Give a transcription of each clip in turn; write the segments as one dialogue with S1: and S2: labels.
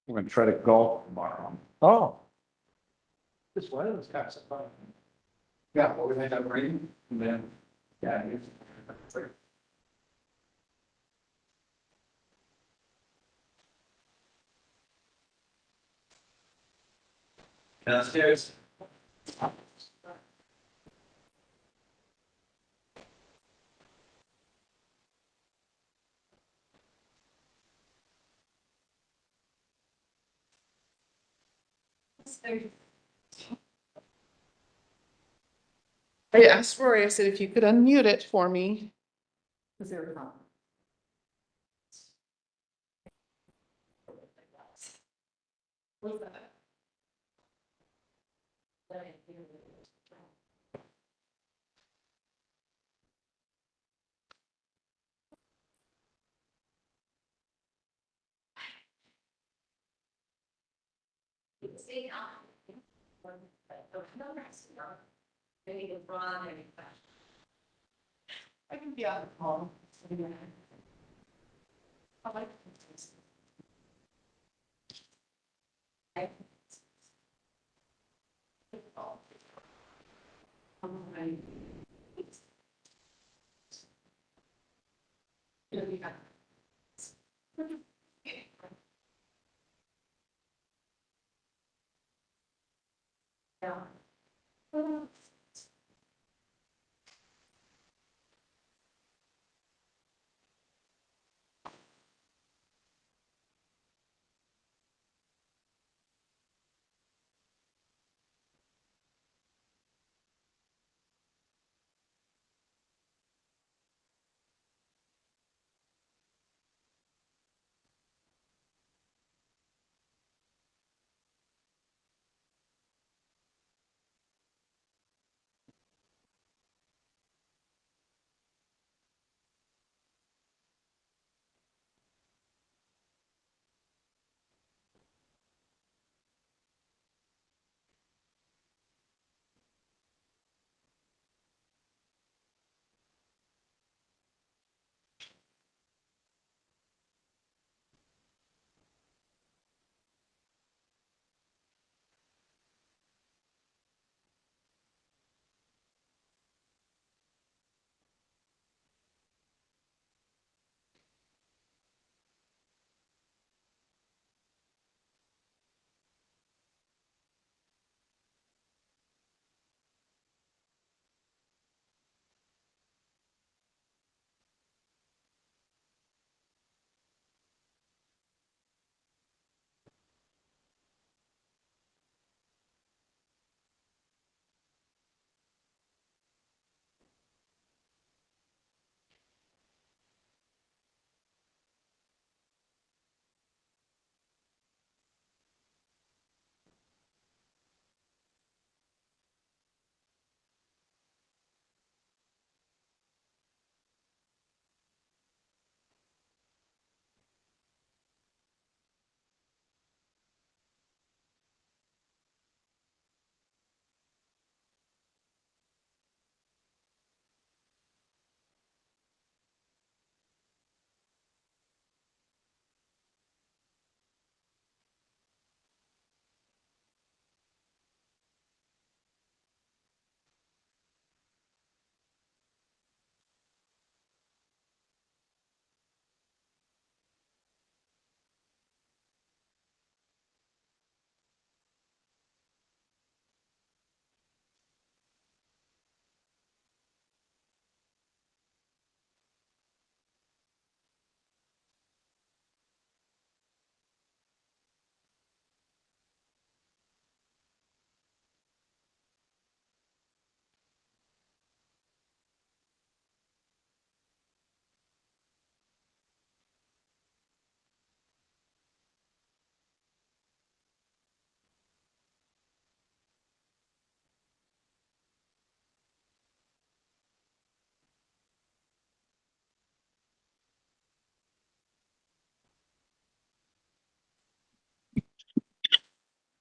S1: We're gonna try to golf tomorrow.
S2: Oh,
S1: This weather is kind of fun. Yeah, well, we had that rain and then, yeah. Downstairs.
S3: I asked Rory, I said, if you could unmute it for me.
S4: Is there a problem? What's that? See, maybe it's wrong, maybe.
S3: I can be on the phone.
S4: I like. Yeah.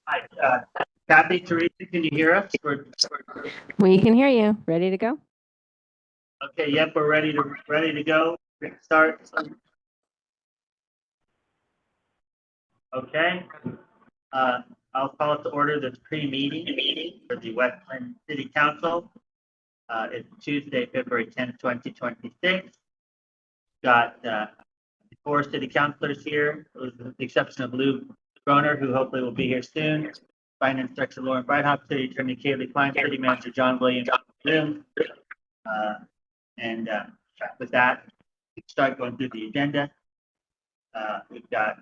S5: Hi, Kathy, Teresa, can you hear us?
S6: We can hear you. Ready to go?
S5: Okay, yep, we're ready to go. Start. Okay. I'll call it to order this pre-meeting for the Westland City Council. It's Tuesday, February 10th, 2026. Got 4 city councilors here, with the exception of Lou Groner, who hopefully will be here soon. Finance Director Lauren Breithaupt, City Attorney Kaylee Klein, City Manager John Williams. And with that, we start going through the agenda. We've got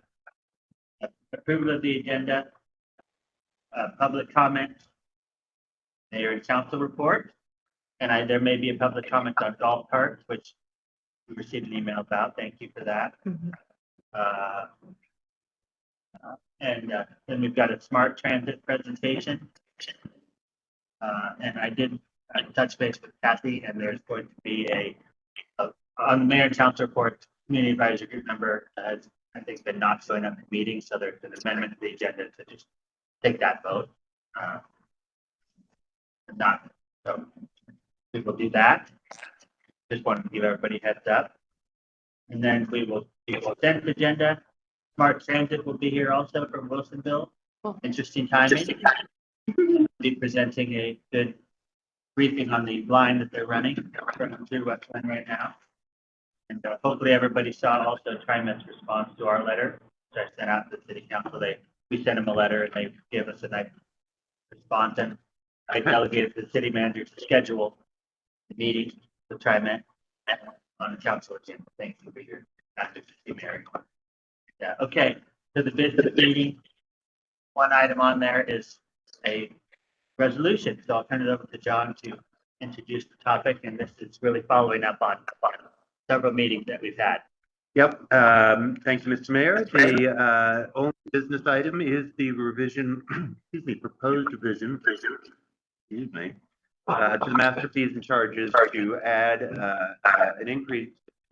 S5: approval of the agenda, public comment, mayor and council report, and there may be a public comment on golf carts, which we received an email about. Thank you for that. And then we've got a smart transit presentation. And I did touch base with Kathy, and there's going to be on the mayor and council report, community advisory group member has, I think, been not showing up at meetings, so there's an amendment to the agenda to just take that vote. So we will do that. Just wanted to give everybody a heads up. And then we will do the consent agenda. Smart Transit will be here also from Wilsonville. Interesting timing. Be presenting a good briefing on the line that they're running through Westland right now. And hopefully everybody saw also TriMet's response to our letter, which I sent out to the city council. We sent them a letter and they gave us a nice response, and I delegated to the city manager to schedule the meeting with TriMet on the council agenda. Thank you for your advocacy, Mary. Yeah, okay, so the business meeting, one item on there is a resolution. So I'll turn it over to John to introduce the topic, and this is really following up on several meetings that we've had.
S2: Yep. Thank you, Mr. Mayor. The only business item is the revision, proposed revision, to the master fees and charges to add an increase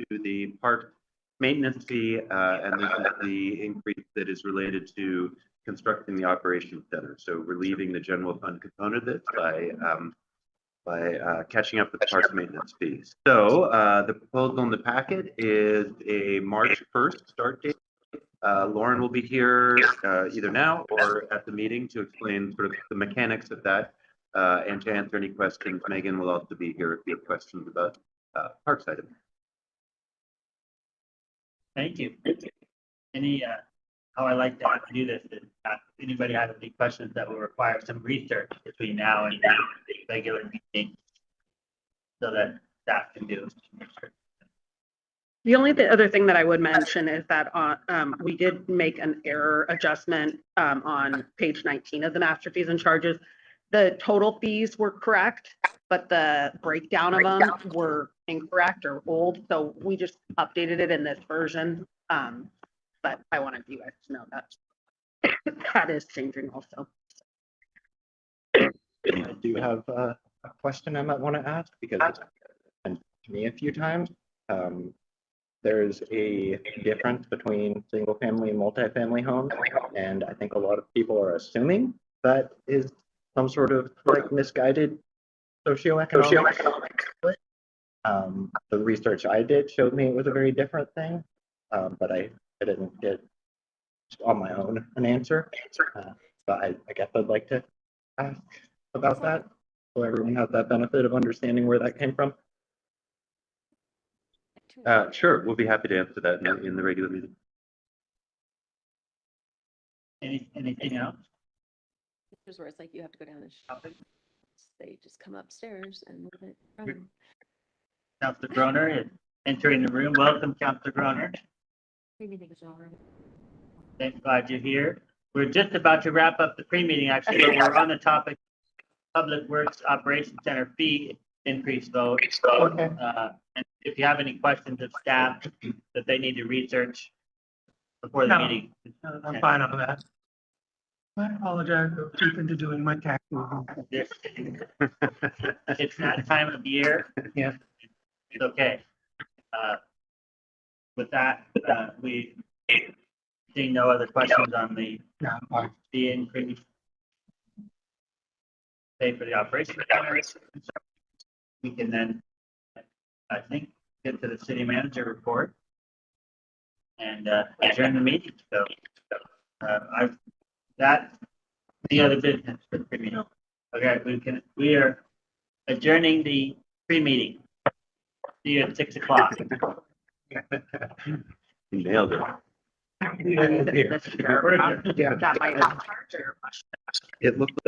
S2: to the park maintenance fee, and this is the increase that is related to constructing the operations center. So relieving the general fund component of this by catching up with the park maintenance fees. So the proposal in the packet is a March 1st start date. Lauren will be here either now or at the meeting to explain sort of the mechanics of that and to answer any questions. Megan will also be here if you have questions about parks items.
S5: Thank you. Any how I like to do this is anybody have any questions that will require some research between now and the regular meeting so that staff can do.
S7: The only other thing that I would mention is that we did make an error adjustment on page 19 of the master fees and charges. The total fees were correct, but the breakdown of them were incorrect or old. So we just updated it in this version. But I wanted you guys to know that that is changing also.
S8: I do have a question I might want to ask because it's happened to me a few times. There's a difference between single family and multifamily homes, and I think a lot of people are assuming that is some sort of like misguided socioeconomic. The research I did showed me it was a very different thing, but I didn't get on my own an answer. But I guess I'd like to ask about that so everyone has that benefit of understanding where that came from.
S2: Sure, we'll be happy to answer that in the regular meeting.
S5: Anything else?
S6: Here's where it's like you have to go down and shop. They just come upstairs and move it from.
S5: Councilor Groner is entering the room. Welcome, Councilor Groner. Thanks, glad you're here. We're just about to wrap up the pre-meeting, actually, but we're on the topic Public Works Operations Center fee increase vote. And if you have any questions of staff that they need to research before the meeting.
S1: I'm fine on that. I apologize for deep into doing my taxes.
S5: It's that time of year.
S1: Yeah.
S5: It's okay. With that, we see no other questions on the fee increase. Pay for the operation. We can then, I think, get to the city manager report and adjourn the meeting. So That, the other business for pre-meeting. Okay, we are adjourning the pre-meeting. See you at 6 o'clock.
S2: Nailed it.
S5: We're adjourned.
S8: Yeah.
S7: That might not charge your question.
S2: It looked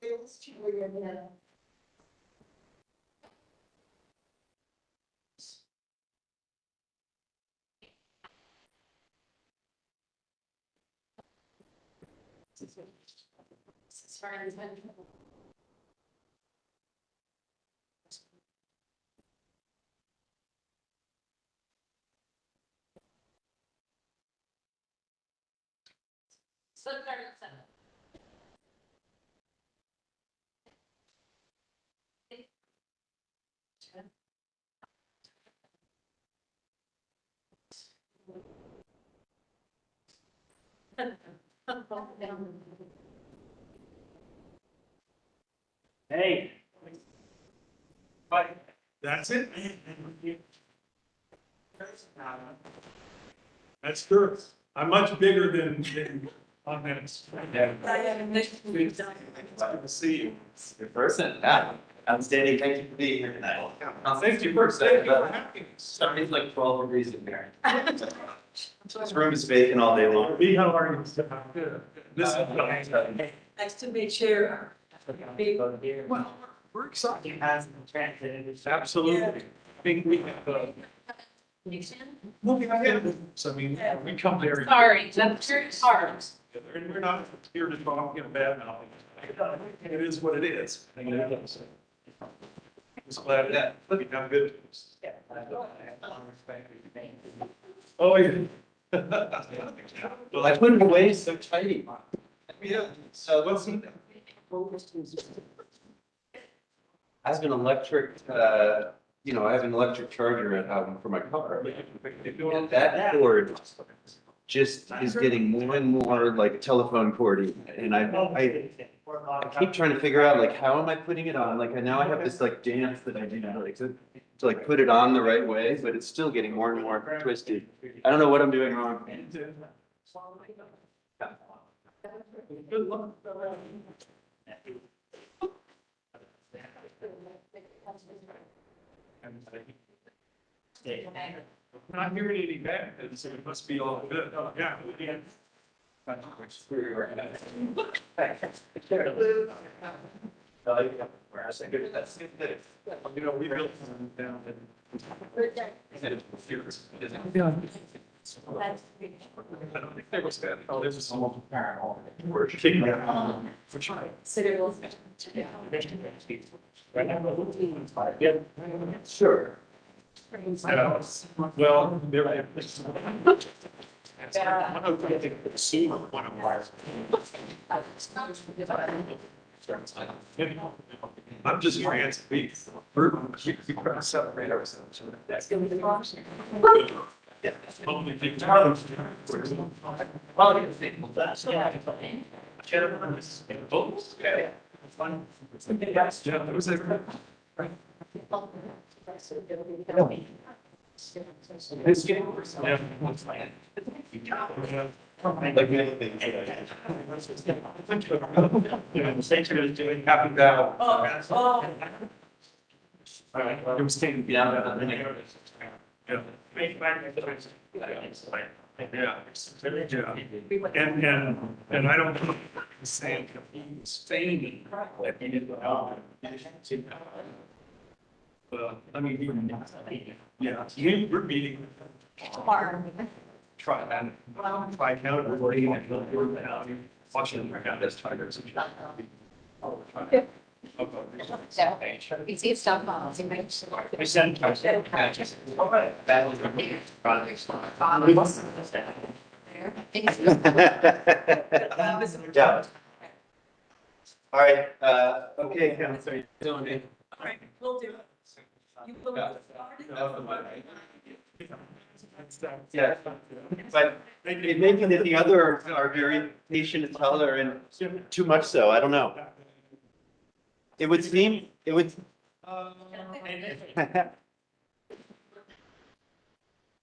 S4: As far as
S5: Hey.
S1: That's it? That's good. I'm much bigger than on minutes. Yeah. Good to see you.
S9: Good person, yeah. Outstanding, thank you for being here tonight.
S1: Thank you for saying that.
S9: It's like 12 degrees in there. This room is vacant all day long.
S1: Lee, how are you? Good. This is.
S4: Nice to meet you.
S1: Well, we're excited.
S5: Has been translated.
S1: Absolutely. I think we have, well, we have, so I mean, we come there.
S4: Sorry, that's your hard.
S1: And we're not here to talk in a bad mouth. It is what it is. Just glad that we have good. Oh, yeah.
S9: Well, I put it away so tidy. Yeah, so what's in there? I have an electric, I have an electric charger at home for my car. And that cord just is getting more and more like telephone cordy. And I keep trying to figure out like, how am I putting it on? Like, I now I have this like dance that I do like to like put it on the right way, but it's still getting more and more twisted. I don't know what I'm doing wrong.
S1: Good luck. I'm not hearing any bad, so it must be all good. Oh, yeah. You know, we built some down in. I don't think there was that. Oh, there's a small. We're kicking it. Sure. Yeah. Well, there. One of ours. I'm just trying to be. We're trying to separate ourselves. That's gonna be awesome. Only thing. Okay. Fun. Yeah, that was it. It's getting worse. Yeah.
S9: Like many things.
S5: Thanks for doing.
S1: Happy that. It was taken. Yeah. Yeah. And I don't say staying. Well, I mean, yeah, we're meeting. Try and try accountability and watching this tigers.
S4: You see stuff on.
S5: We sent.
S9: Yeah. All right, okay, Kevin, so you're doing it.
S4: All right, we'll do it. You will.
S9: Yeah, but it may be that the other are very patient and tolerant, too much so, I don't know. It would seem, it would.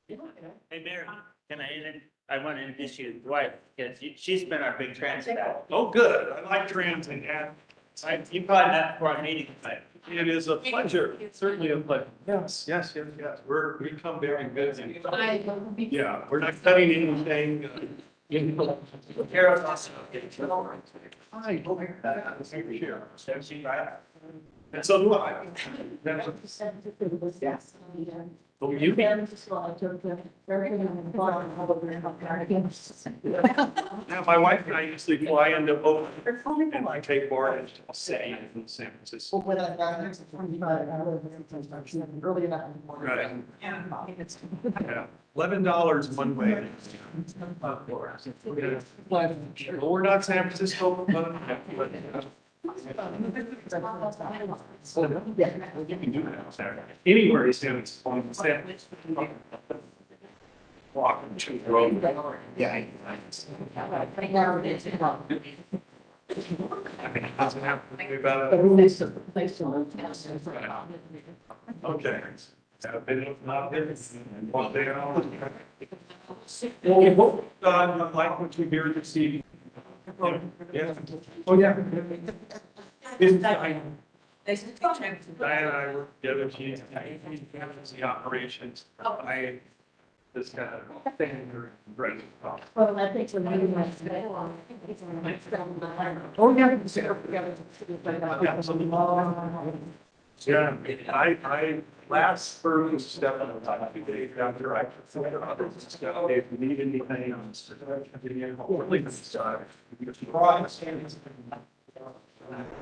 S5: Hey, Mary, I want to introduce you to Dwight, because she's been our big transit.
S1: Oh, good. I like transit. Yeah.
S5: You probably met for our meeting, but.
S1: It is a pleasure. It's certainly a pleasure. Yes. We come very busy. Yeah, we're not cutting anything.
S5: Carol's also.
S1: Hi. Here. And so do I. Oh, you can. Yeah, my wife and I usually fly into Oakland and I take barge to city in San Francisco. Right. Yeah, $11 one way. Well, we're not San Francisco, but. You can do that Saturday. Anywhere is San Francisco. Walking to the road. Yeah. I mean, it doesn't have to think about it. Okay. Have been, not been, one day out. Well, what, like what we hear this evening. Yeah. Oh, yeah. Isn't Diana and I work together, she's the operations. I, this kind of thing, right?
S4: Well, I think when we went today.
S1: Oh, yeah. Yeah, I last first step on the time, 2 days after I took the others and stuff, if you need anything on the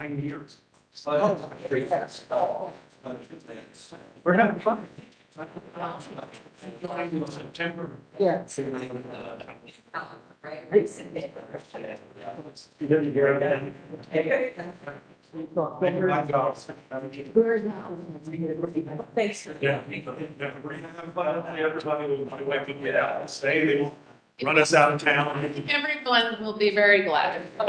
S1: 9 years. We're having fun. September.
S4: Yes.
S1: You didn't hear that? My God.
S4: Thanks.
S1: Yeah. We're gonna have fun. Everybody will, my wife will get out and stay, they will run us out of town.
S3: Everyone will be very glad.
S9: Well,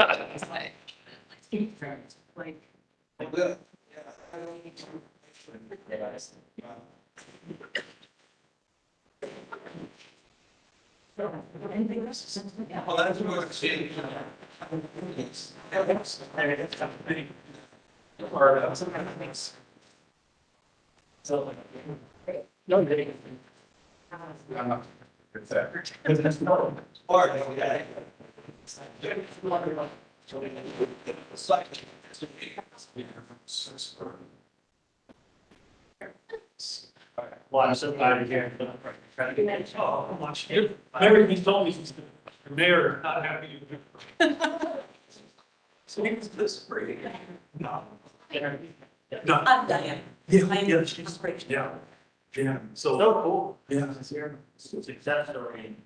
S9: that's what I'm saying.
S1: So. No, they. Because that's not.
S9: Part of that.
S1: Well, I'm so glad you're here. Oh, watch it. Everything told me he's the mayor, not happy. So he was this free. No. No.
S4: I'm Diane.
S1: Yeah,
S4: She's great.
S1: yeah, yeah, so.
S5: So cool.
S1: Yeah.
S5: Success story.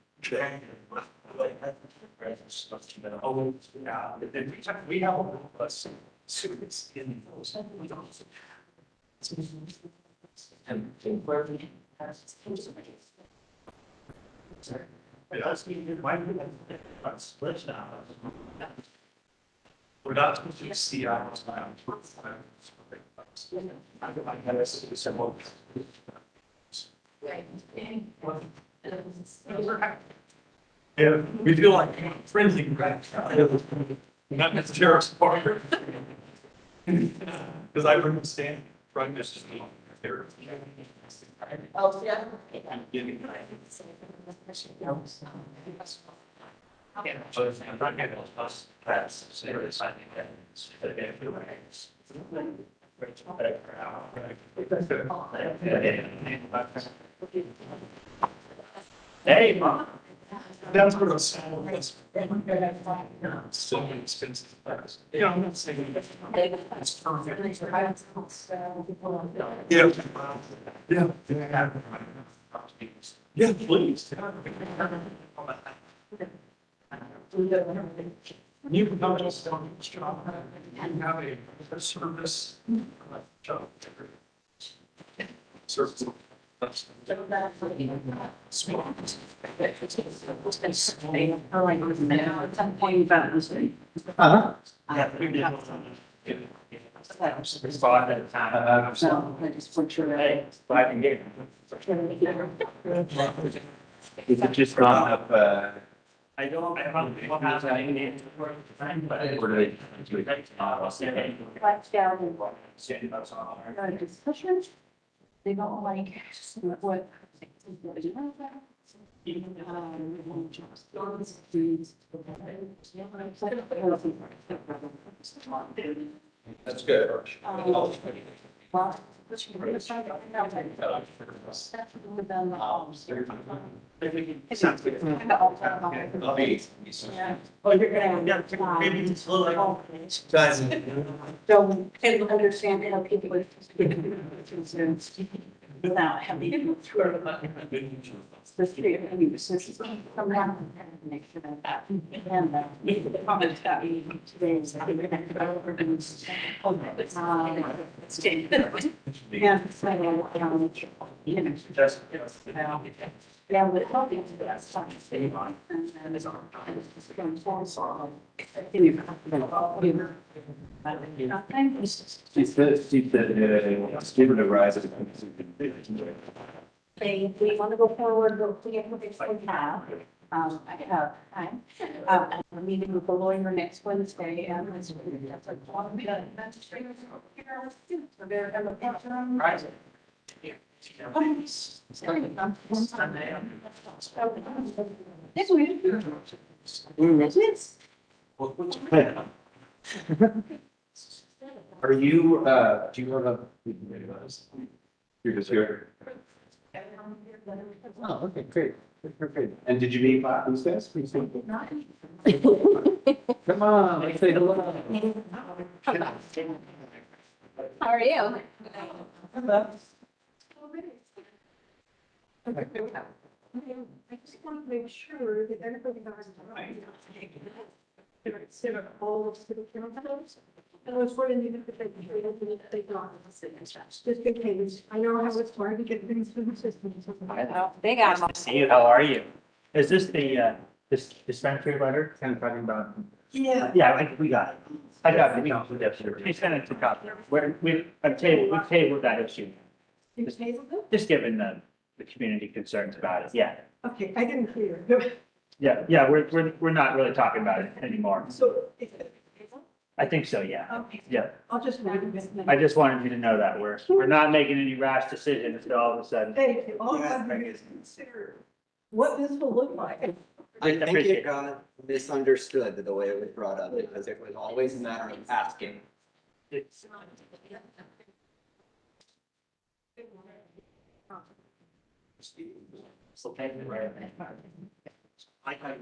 S1: Oh, yeah, and we have a lot of us students in those. And. We're not supposed to see ours now. I had a symbol. Yeah, we feel like friendly, right? Not necessarily partner. Because I wouldn't stand right next to me. There.
S4: Oh, yeah.
S1: But I'm not getting us class, serious, I think that's.
S5: Hey, Mom.
S1: That's what it's. So expensive. Yeah, I'm not saying. It's perfect. Yeah. Yeah. Yeah, please. You can come to stone job. You have a service. Job. Service. Small.
S5: Uh-huh.
S1: Five at a time.
S2: Is it just not enough,
S5: I don't know what happened. I need to work the time, but.
S2: What do they-
S4: Discussion? They don't like what.
S9: That's good.
S1: Sounds good.
S4: Yeah.
S1: Oh, you're gonna, yeah, maybe it's a little. Guys.
S4: Don't understand how people are concerns without having to through the street of uses. Somehow, make sure that. And the comment that we today is. And so, you know.
S1: Just.
S4: Yeah, but helping to that stuff. And then it's on. It's going to solve.
S9: She said, student arises.
S4: We want to go forward, but we have to have, I have time. I'm meeting with the lawyer next Wednesday and that's like, one minute, that's straight. So they're gonna picture them. This week. This
S9: Are you, do you have a? You're just here. Oh, okay, great. Great. And did you meet who's this? Come on, let's say hello.
S6: How are you?
S4: I just want to make sure that everybody knows the right. Consider all of city councils. And I was wondering if they got just in case. I know how it's hard to get things through the system.
S6: They got them.
S5: See you, how are you? Is this the, this dispensary letter, kind of talking about?
S4: Yeah.
S5: Yeah, we got it. I got it. We sent it to copy. We tabled that issue,
S4: You tabled it?
S5: just given the community concerns about it, yeah.
S4: Okay, I didn't hear.
S5: Yeah, we're not really talking about it anymore.
S4: So,
S5: I think so, yeah.
S4: okay,
S5: Yeah,
S4: I'll just read it.
S5: I just wanted you to know that we're not making any rash decisions until all of a sudden.
S4: Thank you. All I'm doing is consider what this will look like.
S10: I think
S5: Appreciate it.
S10: it got misunderstood the way it was brought up, because it was always a matter of asking.
S5: It's- So thank you, right? I thought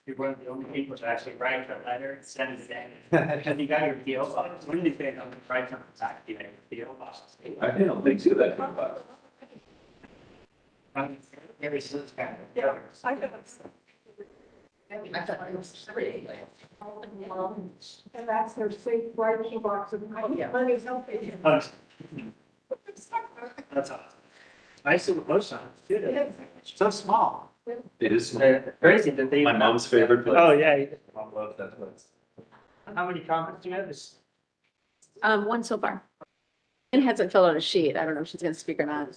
S5: you're one of the only people to actually write a letter and send it in. Have you got your PO box? When do you think I'm gonna write something back to you, PO box?
S9: I don't think so, that.
S5: Very soon, kind of. Yeah.
S4: I got and that's their safe writing box of money's helping.
S5: That's awesome. Nice little post on it, too. So small.
S9: It is.
S5: Crazy that they.
S9: My mom's favorite place.
S5: Oh, yeah.
S9: Mom loves that place.
S5: How many comments do you have?
S6: One so far. And hasn't filled out a sheet. I don't know if she's gonna speak or not.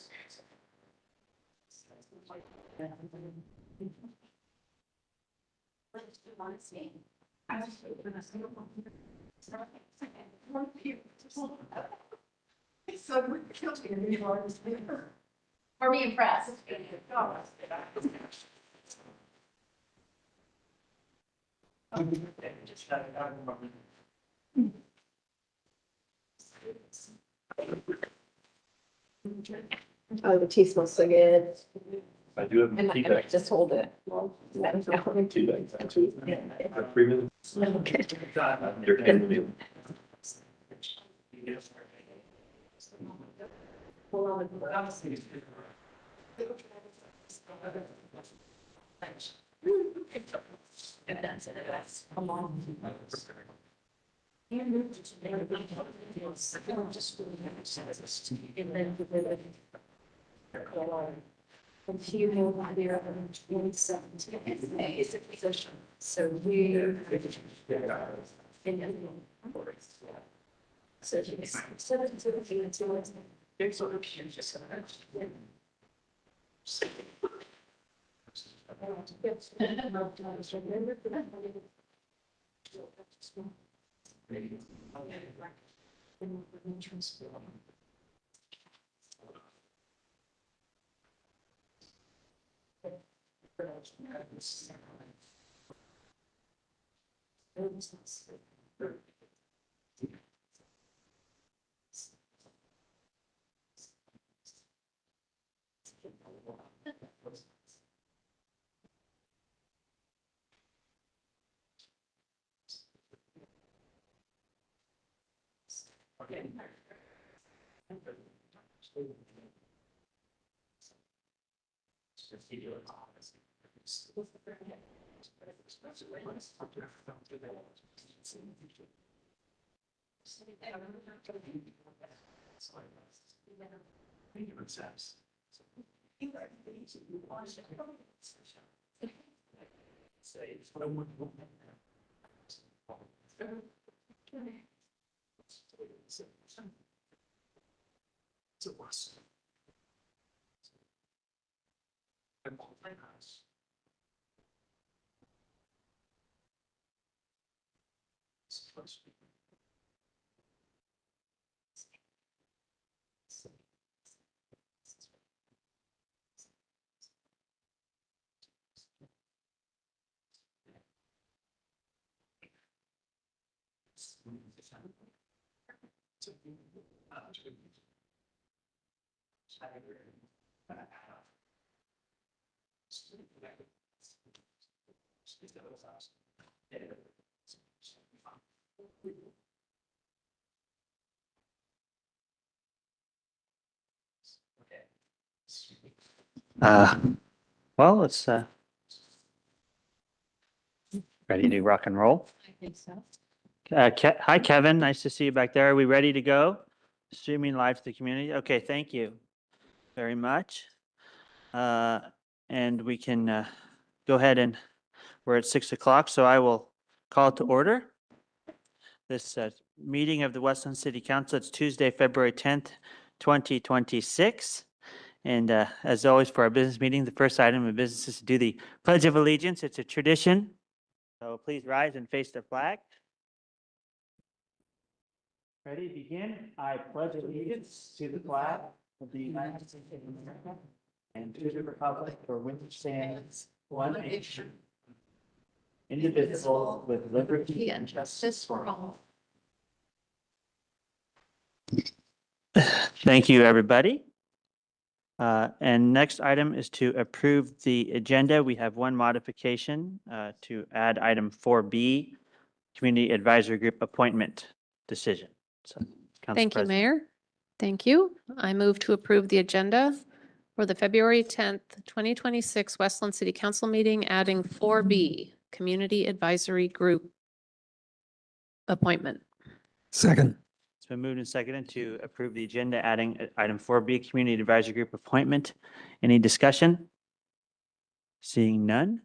S4: Are we impressed?
S6: Oh, the tea smells so good.
S9: I do have
S6: And
S9: tea
S6: I
S9: bags.
S6: just hold it.
S9: Tea bags. actually. Have 3 minutes. Your chamomile.
S4: And she will be there on 27th. It's a position. So we. So she's 17, and so it's. There's sort of just.
S5: Well, it's ready to rock and roll.
S6: I think so.
S5: Hi, Kevin. Nice to see you back there. Are we ready to go? Streaming live to the community. Okay, thank you very much. And we can go ahead and we're at 6 o'clock, so I will call to order this meeting of the Westland City Council. It's Tuesday, February 10th, 2026. And as always, for our business meeting, the first item of business is to do the Pledge of Allegiance. It's a tradition. So please rise and face the flag. Ready, begin. I pledge allegiance to the flag of the United States of America and to the republic for which it stands, one nation, indivisible, with liberty and justice for all. Thank you, everybody. And next item is to approve the agenda. We have one modification to add item 4B, Community Advisory Group Appointment Decision. So, Council
S6: Thank you,
S5: President.
S6: Mayor. Thank you. I move to approve the agenda for the February 10th, 2026 Westland City Council meeting, adding 4B, Community Advisory Group Appointment.
S11: Second.
S5: It's been moved and seconded to approve the agenda, adding item 4B, Community Advisory Group Appointment. Any discussion? Seeing none,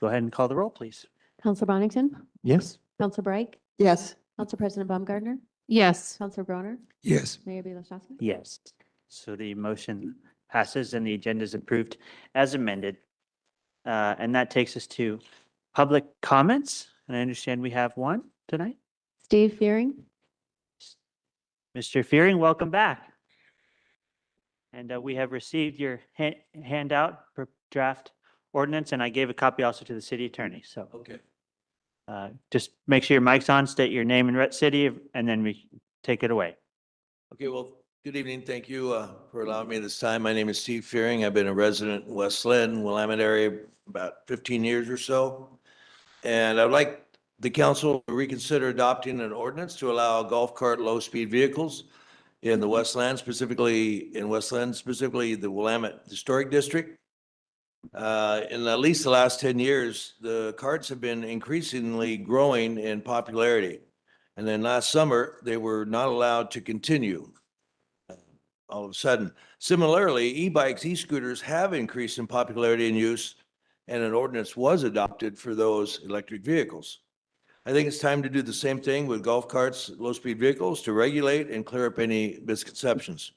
S5: go ahead and call the roll, please.
S12: Counselor Bonington?
S11: Yes.
S12: Counselor Bright?
S3: Yes.
S12: Council President Baumgartner?
S6: Yes.
S12: Counselor Broner?
S11: Yes.
S12: Mayor Bilashowski?
S5: Yes. So the motion passes and the agenda is approved as amended. And that takes us to public comments. And I understand we have one tonight.
S12: Steve Fearing?
S5: Mr. Fearing, welcome back. And we have received your handout for draft ordinance, and I gave a copy also to the city attorney. So
S11: Okay.
S5: just make sure your mic's on, state your name and city, and then we take it away.
S11: Okay, well, good evening. Thank you for allowing me this time. My name is Steve Fearing. I've been a resident in West Lynn, Willamette area about 15 years or so. And I'd like the council to reconsider adopting an ordinance to allow golf cart low-speed vehicles in the Westland, specifically the Willamette Historic District. In at least the last 10 years, the carts have been increasingly growing in popularity. And then last summer, they were not allowed to continue all of a sudden. Similarly, e-bikes, e-scooters have increased in popularity and use, and an ordinance was adopted for those electric vehicles. I think it's time to do the same thing with golf carts, low-speed vehicles, to regulate and clear up any misconceptions.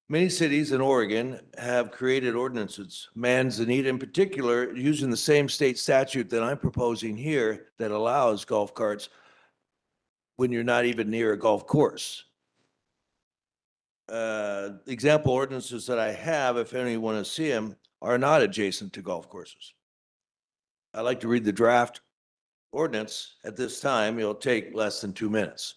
S11: Many cities in Oregon have created ordinances, Manzanita in particular, using the same state statute that I'm proposing here that allows golf carts when you're not even near a golf course. Example ordinances that I have, if anyone want to see them, are not adjacent to golf courses. I'd like to read the draft ordinance at this time. It'll take less than 2 minutes.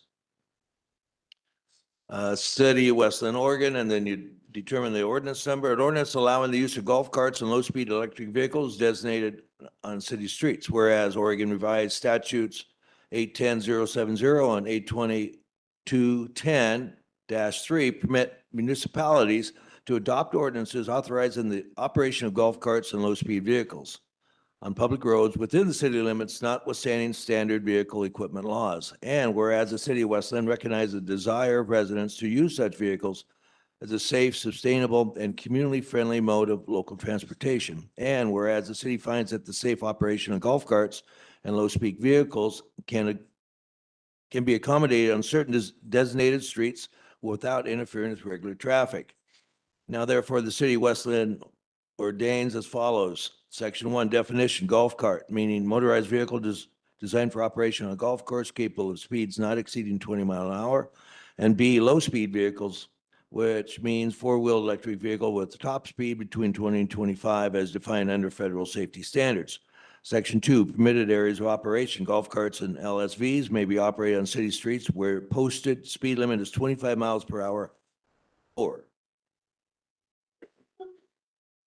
S11: City of Westland, Oregon, and then you determine the ordinance number. An ordinance allowing the use of golf carts and low-speed electric vehicles designated on city streets, whereas Oregon revised statutes 810-070 and 822-10-3 permit municipalities to adopt ordinances authorizing the operation of golf carts and low-speed vehicles on public roads within the city limits, notwithstanding standard vehicle equipment laws. And whereas the city of West Lynn recognizes the desire of residents to use such vehicles as a safe, sustainable, and community-friendly mode of local transportation. And whereas the city finds that the safe operation of golf carts and low-speed vehicles can be accommodated on certain designated streets without interfering with regular traffic. Now therefore, the city of West Lynn ordains as follows. Section 1, definition, golf cart, meaning motorized vehicle designed for operation on a golf course capable of speeds not exceeding 20 miles an hour. And B, low-speed vehicles, which means four-wheel electric vehicle with top speed between 20 and 25 as defined under federal safety standards. Section 2, permitted areas of operation. Golf carts and LSVs may be operated on city streets where posted speed limit is 25 miles per hour or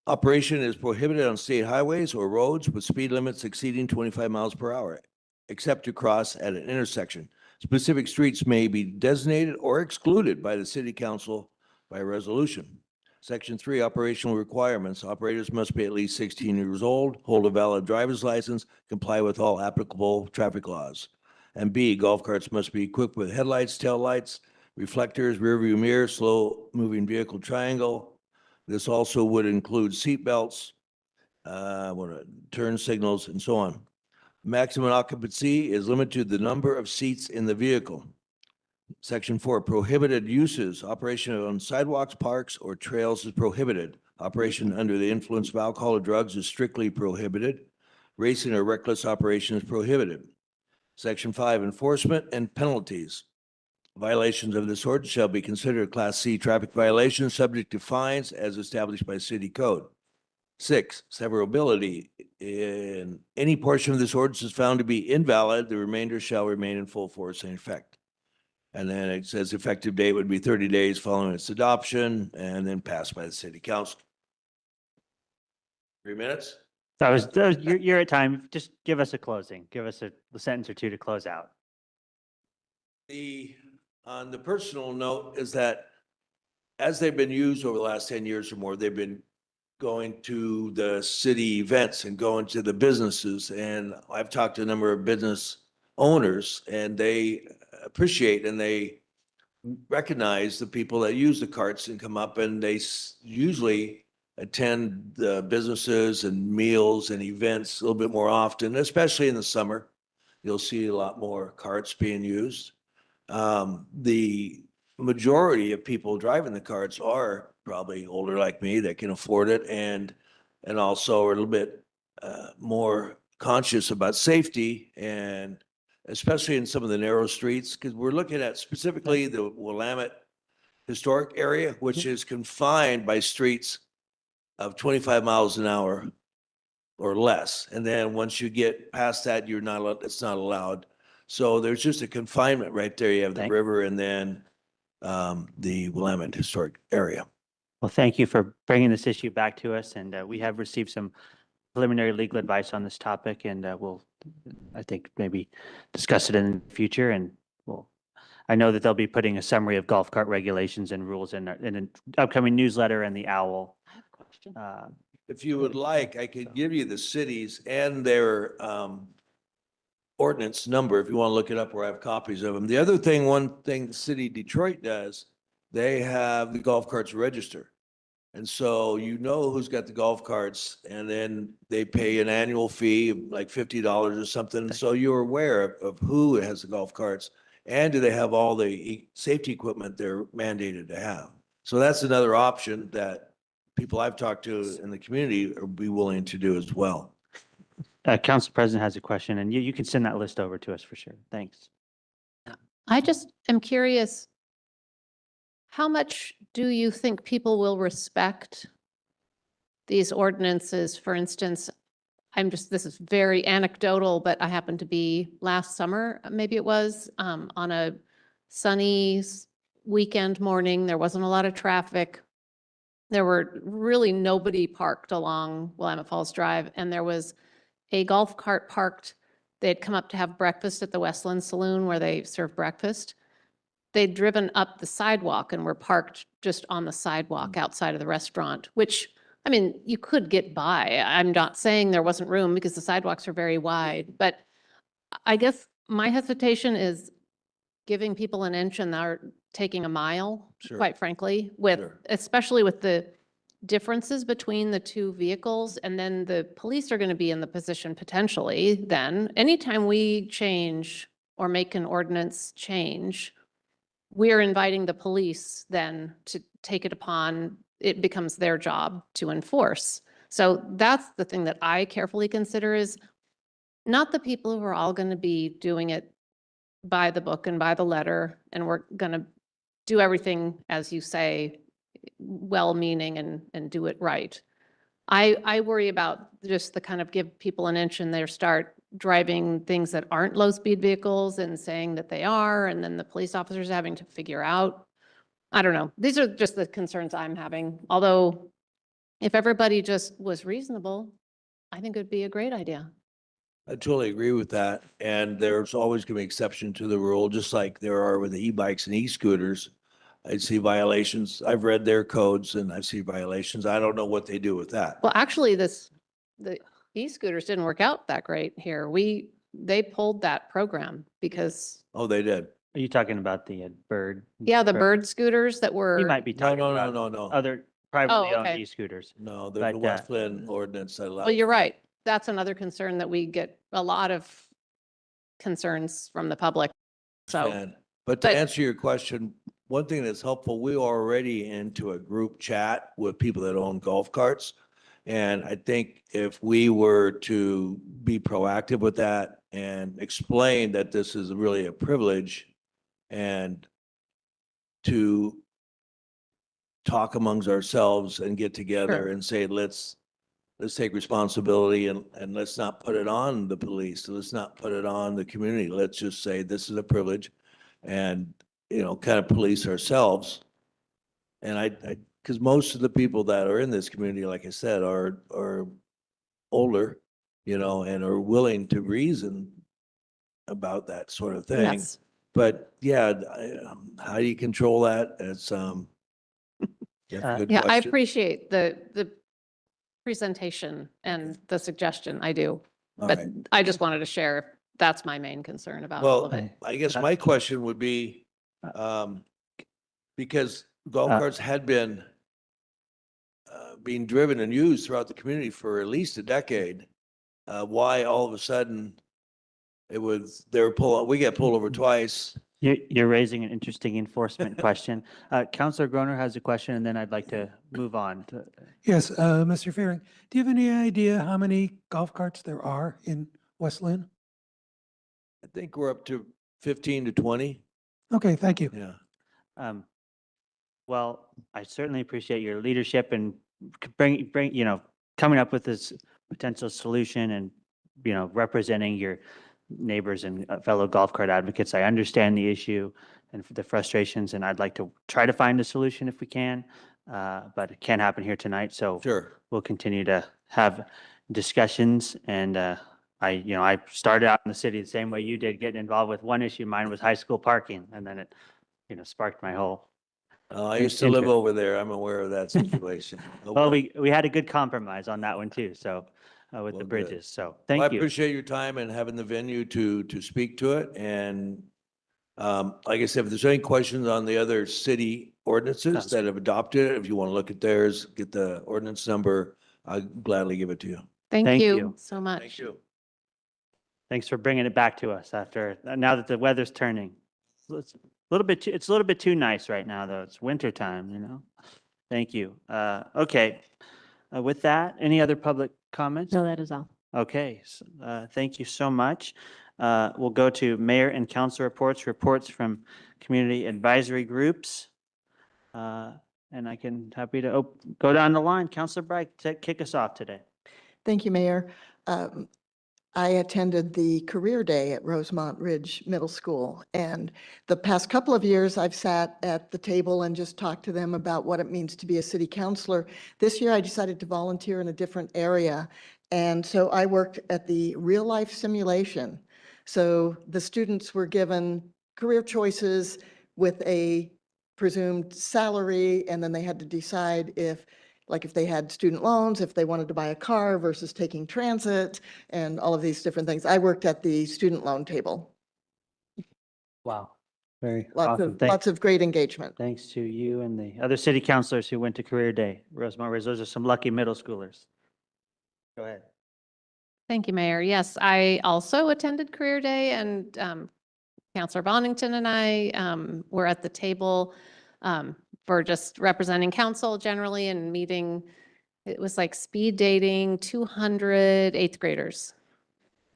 S11: operation is prohibited on state highways or roads with speed limits exceeding 25 miles per hour, except to cross at an intersection. Specific streets may be designated or excluded by the city council by resolution. Section 3, operational requirements. Operators must be at least 16 years old, hold a valid driver's license, comply with all applicable traffic laws. And B, golf carts must be equipped with headlights, taillights, reflectors, rearview mirror, slow-moving vehicle triangle. This also would include seat belts, turn signals, and so on. Maximum occupancy is limited to the number of seats in the vehicle. Section 4, prohibited uses. Operation on sidewalks, parks, or trails is prohibited. Operation under the influence of alcohol or drugs is strictly prohibited. Racing or reckless operation is prohibited. Section 5, enforcement and penalties. Violations of this ordinance shall be considered Class C traffic violations subject to fines as established by city code. 6, severability. In any portion of this ordinance is found to be invalid, the remainder shall remain in full force and effect. And then it says effective date would be 30 days following its adoption and then passed by the city council. 3 minutes?
S5: You're at time. Just give us a closing. Give us a sentence or two to close out.
S11: On the personal note is that as they've been used over the last 10 years or more, they've been going to the city events and going to the businesses. And I've talked to a number of business owners and they appreciate and they recognize the people that use the carts and come up and they usually attend the businesses and meals and events a little bit more often, especially in the summer. You'll see a lot more carts being used. The majority of people driving the carts are probably older like me that can afford it and also are a little bit more conscious about safety and especially in some of the narrow streets, because we're looking at specifically the Willamette Historic Area, which is confined by streets of 25 miles an hour or less. And then once you get past that, it's not allowed. So there's just a confinement right there. You have the river and then the Willamette Historic Area.
S5: Well, thank you for bringing this issue back to us. And we have received some preliminary legal advice on this topic and we'll, I think, maybe discuss it in the future. And I know that they'll be putting a summary of golf cart regulations and rules in an upcoming newsletter and the OWL.
S12: I have a question.
S11: If you would like, I could give you the cities and their ordinance number if you want to look it up where I have copies of them. The other thing, one thing the city of Detroit does, they have the golf carts register. And so you know who's got the golf carts and then they pay an annual fee of like $50 or something. So you're aware of who has the golf carts and do they have all the safety equipment they're mandated to have. So that's another option that people I've talked to in the community would be willing to do as well.
S5: Council President has a question and you can send that list over to us for sure. Thanks.
S6: I just am curious, how much do you think people will respect these ordinances? For instance, this is very anecdotal, but I happened to be last summer, maybe it was, on a sunny weekend morning. There wasn't a lot of traffic. There were really nobody parked along Willamette Falls Drive, and there was a golf cart parked. They had come up to have breakfast at the Westland Saloon where they serve breakfast. they'd driven up the sidewalk and were parked just on the sidewalk outside of the restaurant, which, I mean, you could get by. I'm not saying there wasn't room because the sidewalks are very wide, but I guess my hesitation is giving people an inch and they're taking a mile,
S11: Sure.
S6: quite frankly, with,
S11: Sure.
S6: especially with the differences between the two vehicles. And then the police are going to be in the position potentially then, anytime we change or make an ordinance change, we're inviting the police then to take it upon, it becomes their job to enforce. So that's the thing that I carefully consider is not the people who are all going to be doing it by the book and by the letter, and we're going to do everything, as you say, well-meaning and do it right. I worry about just the kind of give people an inch and they start driving things that aren't low-speed vehicles and saying that they are, and then the police officers having to figure out. I don't know. These are just the concerns I'm having. Although if everybody just was reasonable, I think it would be a great idea.
S11: I totally agree with that. And there's always going to be exception to the rule, just like there are with the e-bikes and e-scooters. I see violations. I've read their codes and I see violations. I don't know what they do with that.
S6: Well, actually, the e-scooters didn't work out that great here. They pulled that program because,
S11: Oh, they did.
S13: Are you talking about the bird?
S6: yeah, the bird scooters that were.
S13: You might be
S11: No,
S13: talking
S11: no, no,
S13: about
S11: no, no.
S13: other privately owned
S6: okay.
S13: e-scooters.
S11: No, there's the
S13: But,
S11: West Lynn ordinance that allows.
S6: Well, you're right. That's another concern that we get a lot of concerns from the public. So,
S11: But to
S6: but-
S11: answer your question, one thing that's helpful, we are already into a group chat with people that own golf carts. And I think if we were to be proactive with that and explain that this is really a privilege and to talk amongst ourselves and get together
S6: Sure.
S11: and say, let's take responsibility and let's not put it on the police. Let's not put it on the community. Let's just say this is a privilege and, kind of police ourselves. And because most of the people that are in this community, like I said, are older, and are willing to reason about that sort of thing.
S6: yes.
S11: But yeah, how do you control that? It's, yeah, good
S6: Yeah, I
S11: question.
S6: appreciate the presentation and the suggestion. I do.
S11: All
S6: But
S11: right.
S6: I just wanted to share, that's my main concern about all of
S11: Well,
S6: it.
S11: I guess my question would be, because golf carts had been being driven and used throughout the community for at least a decade, why all of a sudden we get pulled over twice?
S13: You're raising an interesting enforcement question. Counselor Groner has a question, and then I'd like to move on to.
S14: Yes, Mr. Fearing, do you have any idea how many golf carts there are in West Lynn?
S11: I think we're up to 15 to 20.
S14: Okay, thank you.
S11: Yeah.
S13: Well, I certainly appreciate your leadership and coming up with this potential solution and, representing your neighbors and fellow golf cart advocates. I understand the issue and the frustrations, and I'd like to try to find a solution if we can, but it can't happen here tonight. So
S11: Sure.
S13: we'll continue to have discussions. And I started out in the city the same way you did, getting involved with one issue. Mine was high school parking, and then it, sparked my whole.
S11: I used to live
S13: Interest.
S11: over there. I'm aware of that situation.
S13: Well, we had a good compromise on that one too. So with
S11: Well,
S13: the
S11: good.
S13: bridges. So
S11: Well,
S13: thank
S11: I
S13: you.
S11: appreciate your time and having the venue to speak to it. And like I said, if there's any questions on the other city ordinances that have adopted it, if you want to look at theirs, get the ordinance number, I'll gladly give it to you.
S6: Thank
S13: Thank
S6: you
S13: you.
S6: so much.
S11: Thank you.
S13: Thanks for bringing it back to us now that the weather's turning. It's a little bit too nice right now, though. It's winter time, Thank you. Okay. With that, any other public comments?
S12: No, that is all.
S13: Okay. Thank you so much. We'll go to mayor and council reports from community advisory groups. And I can happy to go down the line. Councilor Bright, kick us off today.
S15: Thank you, Mayor. I attended the Career Day at Rosemont Ridge Middle School, and the past couple of years, I've sat at the table and just talked to them about what it means to be a city councilor. This year, I decided to volunteer in a different area, and so I worked at the real-life simulation. So the students were given career choices with a presumed salary, and then they had to decide if, like if they had student loans, if they wanted to buy a car versus taking transit, and all of these different things. I worked at the student loan table.
S13: Wow. Very
S15: Lots
S13: awesome.
S15: of, lots of great engagement.
S13: Thanks to you and the other city councilors who went to Career Day. Rosemont Ridge, those are some lucky middle schoolers. Go ahead.
S6: Thank you, Mayor. Yes, I also attended Career Day, and Counselor Bonington and I were at the table for just representing council generally and meeting. It was like speed dating 200 eighth graders.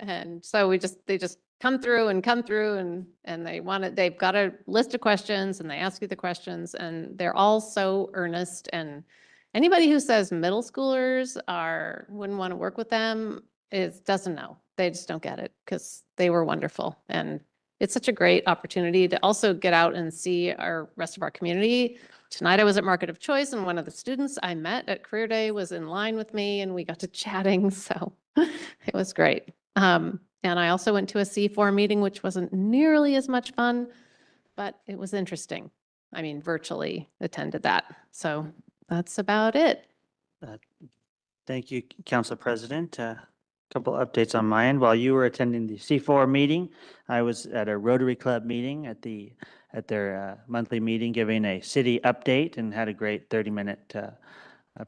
S6: And so they just come through and they've got a list of questions and they ask you the questions, and they're all so earnest. And anybody who says middle schoolers wouldn't want to work with them doesn't know. They just don't get it, because they were wonderful. And it's such a great opportunity to also get out and see our rest of our community. Tonight I was at Market of Choice, and one of the students I met at Career Day was in line with me, and we got to chatting. So it was great. And I also went to a C4 meeting, which wasn't nearly as much fun, but it was interesting. I mean, virtually attended that. So that's about it.
S13: Thank you, Council President. Couple updates on my end. While you were attending the C4 meeting, I was at a Rotary Club meeting at their monthly meeting, giving a city update, and had a great 30-minute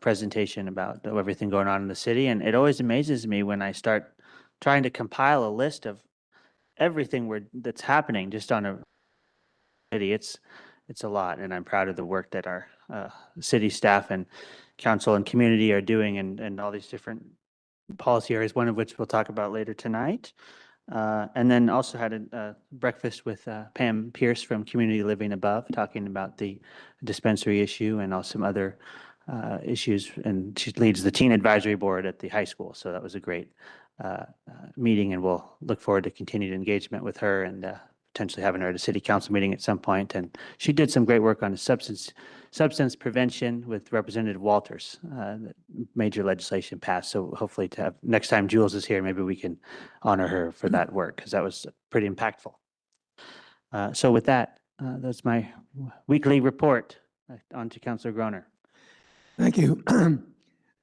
S13: presentation about everything going on in the city. And it always amazes me when I start trying to compile a list of everything that's happening just on a city. It's a lot, and I'm proud of the work that our city staff and council and community are doing, and all these different policy areas, one of which we'll talk about later tonight. And then also had a breakfast with Pam Pierce from Community Living Above, talking about the dispensary issue and also some other issues. And she leads the teen advisory board at the high school. So that was a great meeting, and we'll look forward to continued engagement with her and potentially having her at a city council meeting at some point. And she did some great work on substance prevention with Representative Walters, major legislation passed. So hopefully to have, next time Jules is here, maybe we can honor her for that work, because that was pretty impactful. So with that, that's my weekly report. On to Councilor Groner.
S14: Thank you.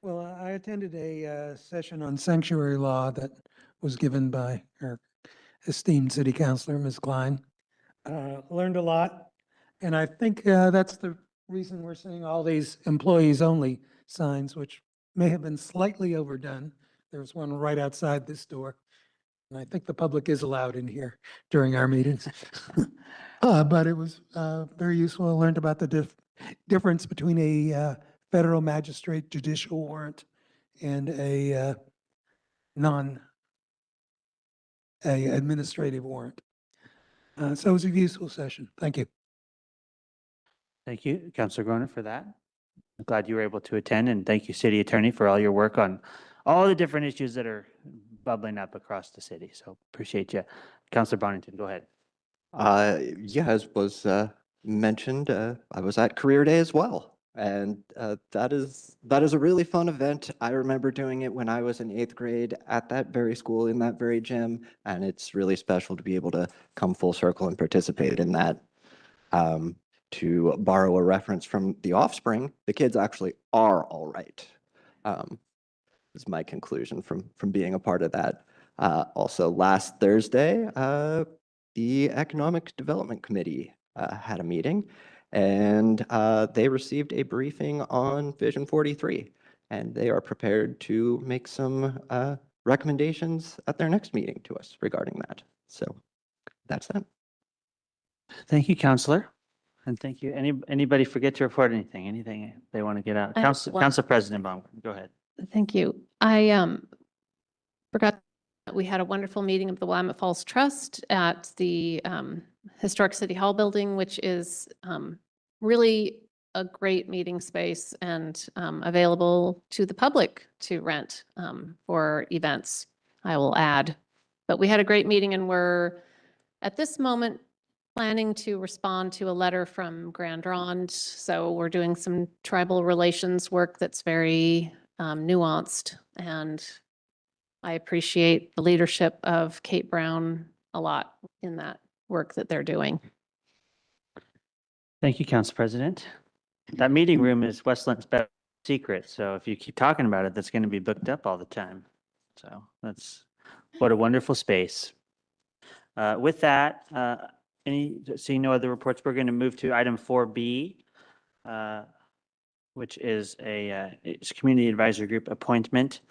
S14: Well, I attended a session on sanctuary law that was given by our esteemed city councilor, Ms. Klein. Learned a lot, and I think that's the reason we're seeing all these employees only signs, which may have been slightly overdone. There's one right outside this door, and I think the public is allowed in here during our meetings. But it was very useful. I learned about the difference between a federal magistrate judicial warrant and a administrative warrant. So it was a useful session. Thank you.
S13: Thank you, Councilor Groner, for that. I'm glad you were able to attend, and thank you, City Attorney, for all your work on all the different issues that are bubbling up across the city. So appreciate you. Councilor Bonington, go ahead.
S10: Yeah, as was mentioned, I was at Career Day as well. And that is a really fun event. I remember doing it when I was in 8th grade at that very school, in that very gym. And it's really special to be able to come full circle and participate in that. To borrow a reference from The Offspring, the kids actually are all right. Is my conclusion from being a part of that. Also, last Thursday, the Economic Development Committee had a meeting, and they received a briefing on Vision 43, and they are prepared to make some recommendations at their next meeting to us regarding that. So that's that.
S13: Thank you, Councilor. And thank you. Anybody forget to report anything they want to get out? Council President Baum, go ahead.
S6: Thank you. I forgot that we had a wonderful meeting of the Willamette Falls Trust at the Historic City Hall building, which is really a great meeting space and available to the public to rent for events, I will add. But we had a great meeting, and we're at this moment planning to respond to a letter from Grand Ronde. So we're doing some tribal relations work that's very nuanced, and I appreciate the leadership of Kate Brown a lot in that work that they're doing.
S13: Thank you, Council President. That meeting room is Westland's best secret, so if you keep talking about it, that's going to be booked up all the time. So that's, what a wonderful space. With that, seeing no other reports, we're going to move to item 4B, which is it's Community Advisory Group appointment.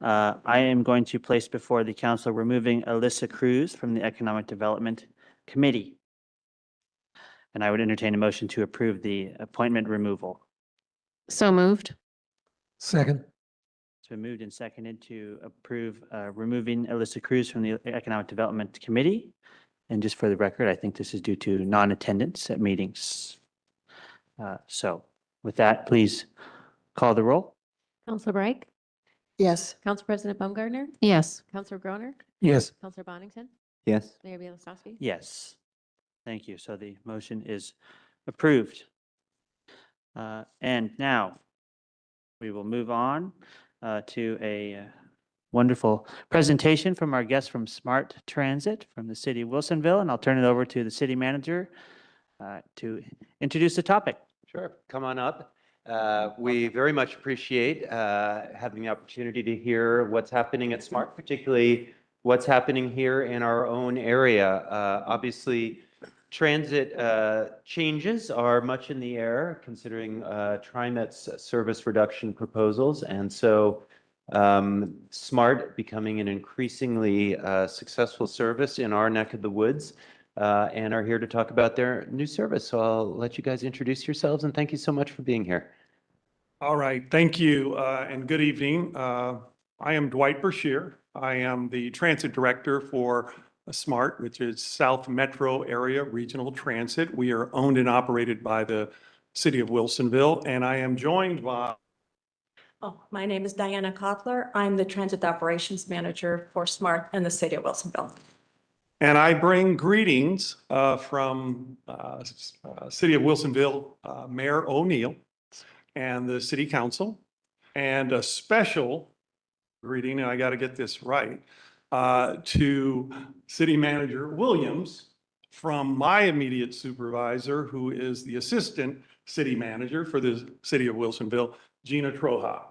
S13: I am going to place before the council removing Alyssa Cruz from the Economic Development Committee. And I would entertain a motion to approve the appointment removal.
S6: So moved.
S14: Second.
S13: It's been moved and seconded to approve removing Alyssa Cruz from the Economic Development Committee. And just for the record, I think this is due to non-attendance at meetings. So with that, please call the roll.
S12: Counselor Reich,
S15: Yes.
S12: Council President Baumgartner,
S6: Yes.
S12: Counselor Groner,
S14: Yes.
S12: Counselor Bonington,
S10: Yes.
S12: Mayor Bielostowski.
S13: Yes. Thank you. So the motion is approved. And now we will move on to a wonderful presentation from our guest from Smart Transit from the city of Wilsonville. And I'll turn it over to the city manager to introduce the topic.
S2: Sure, come on up. We very much appreciate having the opportunity to hear what's happening at Smart, particularly what's happening here in our own area. Obviously, transit changes are much in the air considering TriMet's service reduction proposals. And so Smart becoming an increasingly successful service in our neck of the woods and are here to talk about their new service. So I'll let you guys introduce yourselves and thank you so much for being here.
S1: All right, thank you and good evening. I am Dwight Brashear. I am the transit director for SMART, which is South Metro Area Regional Transit. We are owned and operated by the city of Wilsonville, and I am joined by...
S4: Oh, my name is Diana Kotler. I'm the Transit Operations Manager for SMART and the City of Wilsonville.
S1: And I bring greetings from City of Wilsonville Mayor O'Neill and the City Council, and a special greeting, and I got to get this right, to City Manager Williams from my immediate supervisor, who is the Assistant City Manager for the City of Wilsonville, Gina Troja.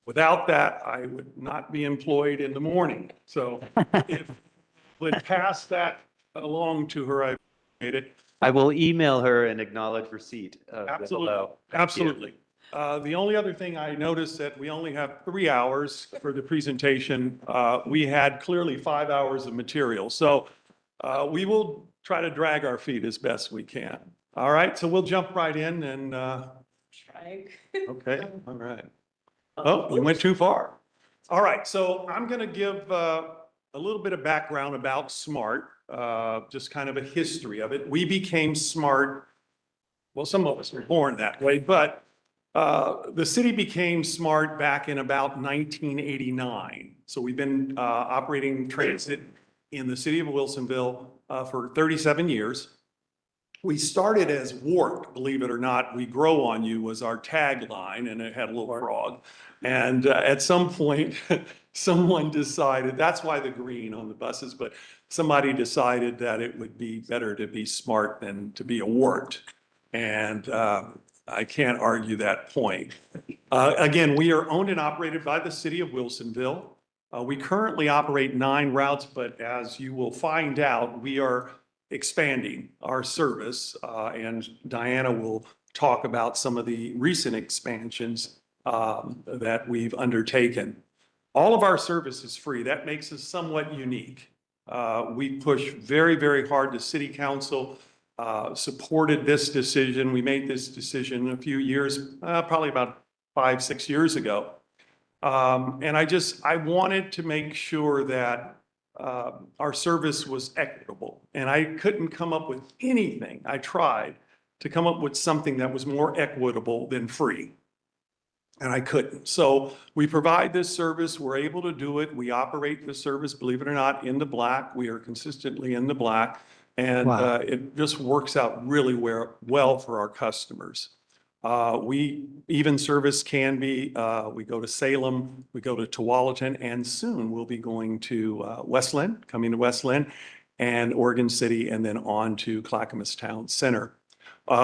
S1: Without that, I would not be employed in the morning. So if would pass that along to her, I made it.
S2: I will email her and acknowledge receipt of the
S1: Absolutely.
S2: hello.
S1: Absolutely. The only other thing I noticed that we only have 3 hours for the presentation. We had clearly 5 hours of material. So we will try to drag our feet as best we can. All right, so we'll jump right in and, okay, all right. Oh, we went too far. All right, so I'm going to give a little bit of background about SMART, just kind of a history of it. We became SMART, well, some of us were born that way, but the city became SMART back in about 1989. So we've been operating transit in the city of Wilsonville for 37 years. We started as WART, believe it or not. We grow on you was our tagline, and it had a little frog. And at some point, someone decided, that's why the green on the buses, but somebody decided that it would be better to be SMART than to be a WART. And I can't argue that point. Again, we are owned and operated by the city of Wilsonville. We currently operate 9 routes, but as you will find out, we are expanding our service, and Diana will talk about some of the recent expansions that we've undertaken. All of our service is free. That makes us somewhat unique. We push very, very hard. The city council supported this decision. We made this decision a few years, probably about 5-6 years ago. And I wanted to make sure that our service was equitable. And I couldn't come up with anything. I tried to come up with something that was more equitable than free. And I couldn't. So we provide this service. We're able to do it. We operate the service, believe it or not, in the black. We are consistently in the black. And
S14: Wow.
S1: It just works out really well for our customers. We even service Canby. We go to Salem. We go to Tualatin. And soon we'll be going to Westland, coming to Westland. and Oregon City, and then on to Clackamas Town Center.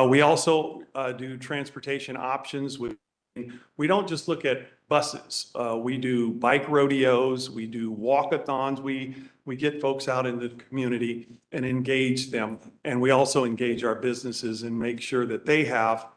S1: We also do transportation options. We don't just look at buses. We do bike rodeos, we do walkathons. We get folks out in the community and engage them. And we also engage our businesses and make sure that they have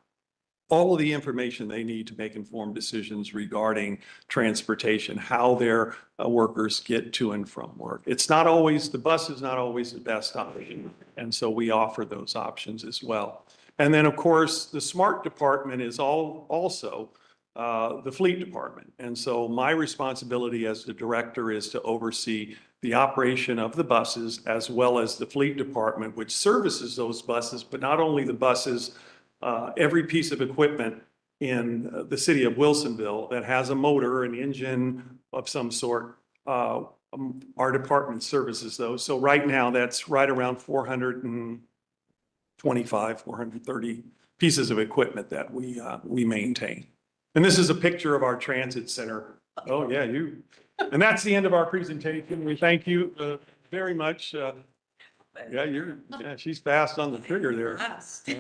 S1: all of the information they need to make informed decisions regarding transportation, how their workers get to and from work. It's not always, the bus is not always the best option. And so we offer those options as well. And then, of course, the SMART department is also the fleet department. And so my responsibility as the director is to oversee the operation of the buses as well as the fleet department, which services those buses, but not only the buses, every piece of equipment in the city of Wilsonville that has a motor, an engine of some sort, our department services those. So right now, that's right around 425, 430 pieces of equipment that we maintain. And this is a picture of our transit center. Oh, yeah, and that's the end of our presentation. We thank you very much. She's fast on the trigger there.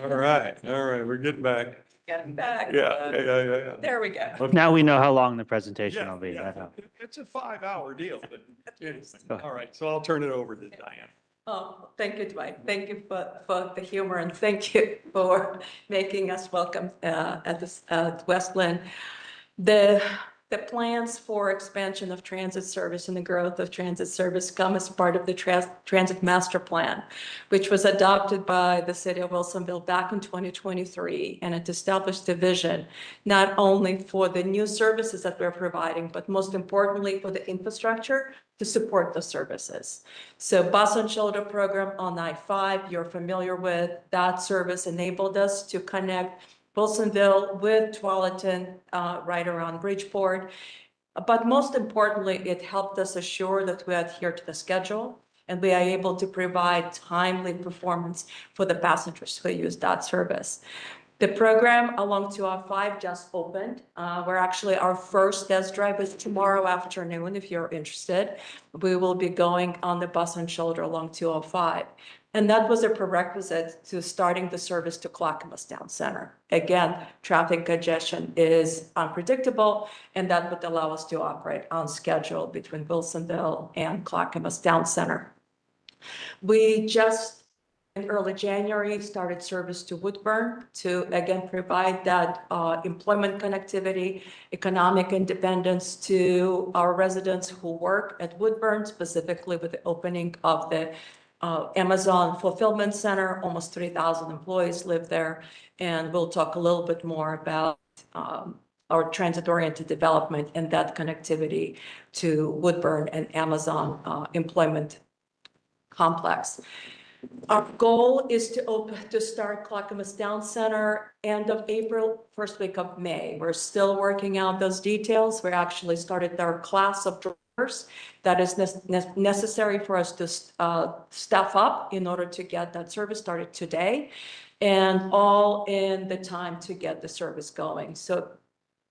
S1: All right, we're getting back.
S16: Getting back.
S1: Yeah.
S16: There we go.
S1: Okay.
S13: Now we know how long the presentation
S1: Yeah,
S13: will be.
S1: yeah. It's a 5-hour deal, but anyway. All right, so I'll turn it over to Diane.
S16: Oh, thank you, Dwight. Thank you for the humor and thank you for making us welcome at Westland. The plans for expansion of transit service and the growth of transit service come as part of the Transit Master Plan, which was adopted by the city of Wilsonville back in 2023. And it established a vision, not only for the new services that we're providing, but most importantly for the infrastructure to support the services. So Bus and Shoulder program on I-5, you're familiar with. That service enabled us to connect Wilsonville with Tualatin, right around Bridgeport. But most importantly, it helped us assure that we adhere to the schedule and we are able to provide timely performance for the passengers who use that service. The program along 205 just opened. Our first test drive is tomorrow afternoon. If you're interested, we will be going on the Bus and Shoulder along 205. And that was a prerequisite to starting the service to Clackamas Town Center. Again, traffic congestion is unpredictable, and that would allow us to operate on schedule between Wilsonville and Clackamas Town Center. We just, in early January, started service to Woodburn to, again, provide that employment connectivity, economic independence to our residents who work at Woodburn, specifically with the opening of the Amazon Fulfillment Center. Almost 3,000 employees live there. And we'll talk a little bit more about our transit-oriented development and that connectivity to Woodburn and Amazon employment complex. Our goal is to start Clackamas Town Center end of April, first week of May. We're still working out those details. We actually started our class of drivers that is necessary for us to staff up in order to get that service started today, and all in the time to get the service going. So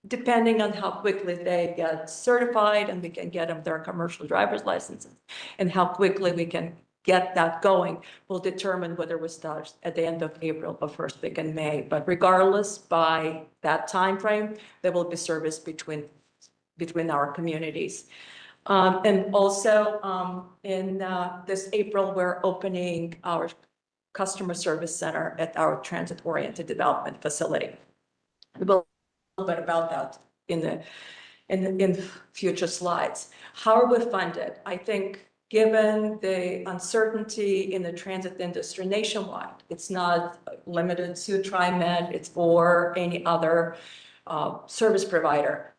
S16: depending on how quickly they get certified and we can get them their commercial driver's licenses and how quickly we can get that going will determine whether we start at the end of April or first week in May. But regardless, by that time frame, there will be service between our communities. And also in this April, we're opening our customer service center at our transit-oriented development facility. We will a little bit about that in future slides. How are we funded? I think given the uncertainty in the transit industry nationwide, it's not limited to TriMet, it's for any other service provider.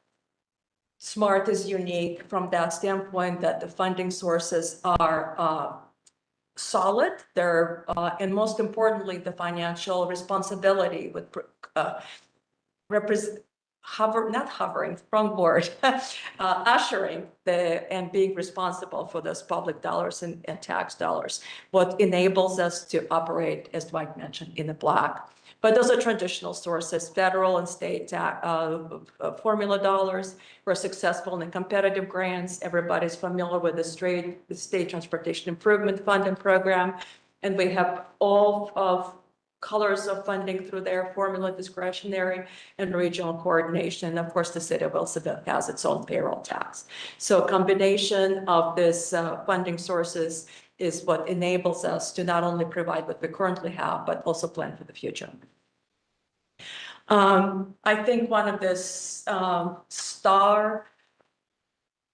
S16: SMART is unique from that standpoint that the funding sources are solid. They're, and most importantly, the financial responsibility with ushering and being responsible for those public dollars and tax dollars, what enables us to operate, as Mike mentioned, in the black. But those are traditional sources, federal and state formula dollars. We're successful in competitive grants. Everybody's familiar with the state transportation improvement funding program. And we have all of colors of funding through their formula, discretionary and regional coordination. And of course, the city of Wilsonville has its own payroll tax. So a combination of this funding sources is what enables us to not only provide what we currently have, but also plan for the future. I think one of the star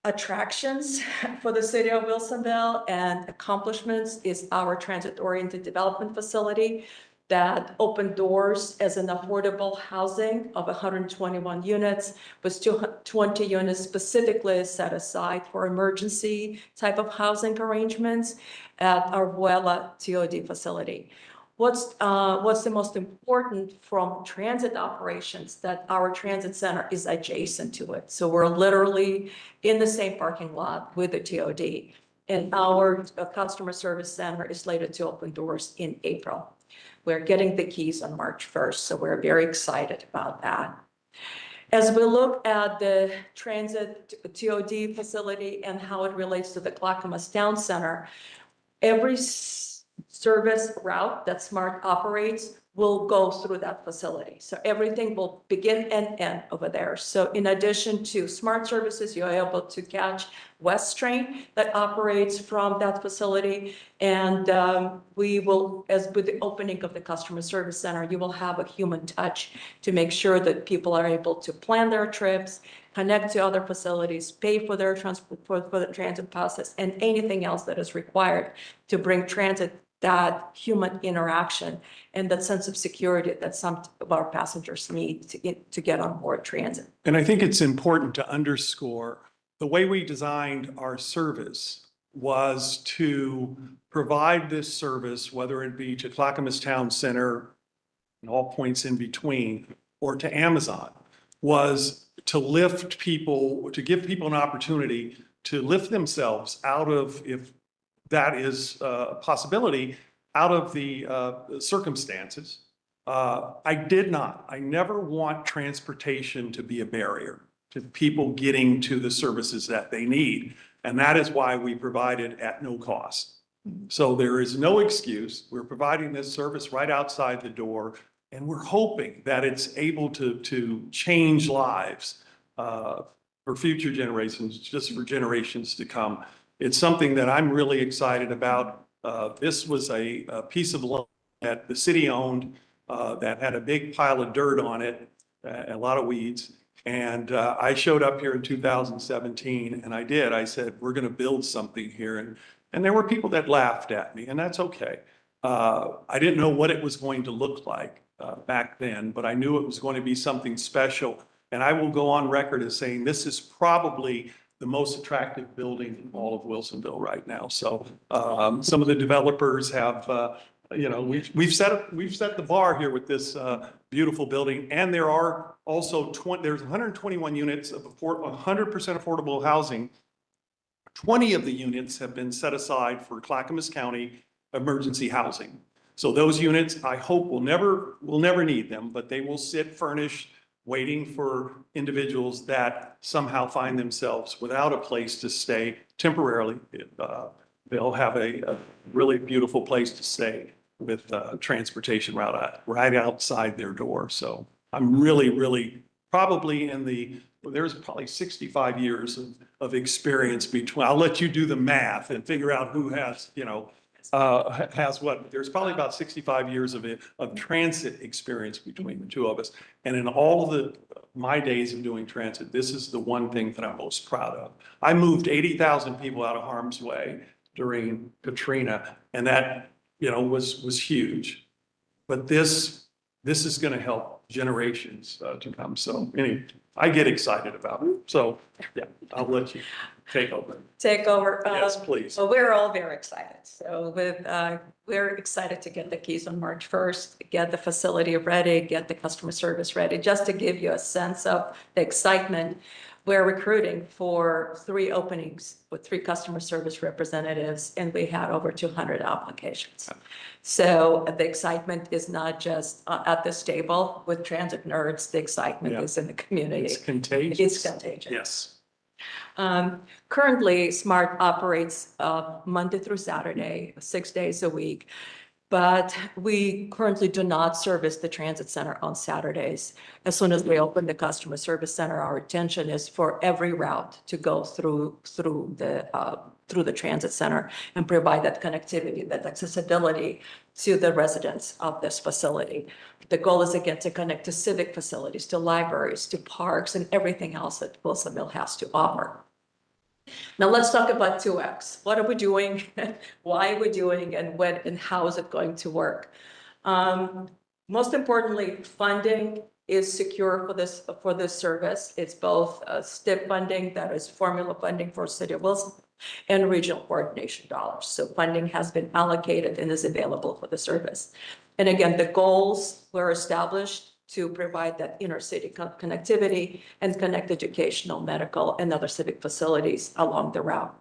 S16: attractions for the city of Wilsonville and accomplishments is our transit-oriented development facility that opened doors as an affordable housing of 121 units, with 20 units specifically set aside for emergency type of housing arrangements at our Vuela TOD facility. What's the most important from transit operations, that our transit center is adjacent to it. So we're literally in the same parking lot with the TOD. And our customer service center is slated to open doors in April. We're getting the keys on March 1st, so we're very excited about that. As we look at the transit TOD facility and how it relates to the Clackamas Town Center, every service route that SMART operates will go through that facility. So everything will begin and end over there. So in addition to SMART services, you're able to catch West Train that operates from that facility. And we will, as with the opening of the customer service center, you will have a human touch to make sure that people are able to plan their trips, connect to other facilities, pay for their transport, for the transit process, and anything else that is required to bring transit that human interaction and that sense of security that some of our passengers need to get on board transit.
S1: And I think it's important to underscore the way we designed our service was to provide this service, whether it be to Clackamas Town Center and all points in between, or to Amazon, was to lift people, to give people an opportunity to lift themselves out of, if that is a possibility, out of the circumstances. I never want transportation to be a barrier to people getting to the services that they need. And that is why we provide it at no cost. So there is no excuse. We're providing this service right outside the door, and we're hoping that it's able to change lives for future generations, just for generations to come. It's something that I'm really excited about. This was a piece of land that the city owned that had a big pile of dirt on it, a lot of weeds. And I showed up here in 2017 and I said, we're going to build something here. And there were people that laughed at me, and that's okay. I didn't know what it was going to look like back then, but I knew it was going to be something special. And I will go on record as saying this is probably the most attractive building in all of Wilsonville right now. So some of the developers have, we've set the bar here with this beautiful building. And there are also there's 121 units of 100% affordable housing. 20 of the units have been set aside for Clackamas County emergency housing. So those units, I hope, we'll never need them, but they will sit furnished, waiting for individuals that somehow find themselves without a place to stay temporarily. They'll have a really beautiful place to stay with transportation right outside their door. So I'm really probably there's probably 65 years of experience between, I'll let you do the math and figure out who has, has what. There's probably about 65 years of transit experience between the two of us. And in all of my days of doing transit, this is the one thing that I'm most proud of. I moved 80,000 people out of harm's way during Katrina, and that, was huge. But this is going to help generations to come. So anyway, I get excited about it. So yeah, I'll let you take over.
S16: Yes,
S1: please.
S16: Well, we're all very excited. So we're excited to get the keys on March 1st, get the facility ready, get the customer service ready, just to give you a sense of the excitement. We're recruiting for 3 openings with 3 customer service representatives, and we had over 200 applications. So the excitement is not just at this table with transit nerds, the excitement
S1: Yeah.
S16: is in the community.
S1: It's contagious.
S16: It's contagious.
S1: Yes.
S16: Currently, SMART operates Monday through Saturday, 6 days a week. But we currently do not service the transit center on Saturdays. As soon as we open the customer service center, our intention is for every route to go through the transit center and provide that connectivity, that accessibility to the residents of this facility. The goal is again to connect to civic facilities, to libraries, to parks, and everything else that Wilson Mill has to offer. Now let's talk about 2X. What are we doing? Why are we doing, and when and how is it going to work? Most importantly, funding is secure for this service. It's both STIP funding, that is formula funding for City of Wilson, and regional coordination dollars. So funding has been allocated and is available for the service. And again, the goals were established to provide that inner city connectivity and connect educational, medical, and other civic facilities along the route.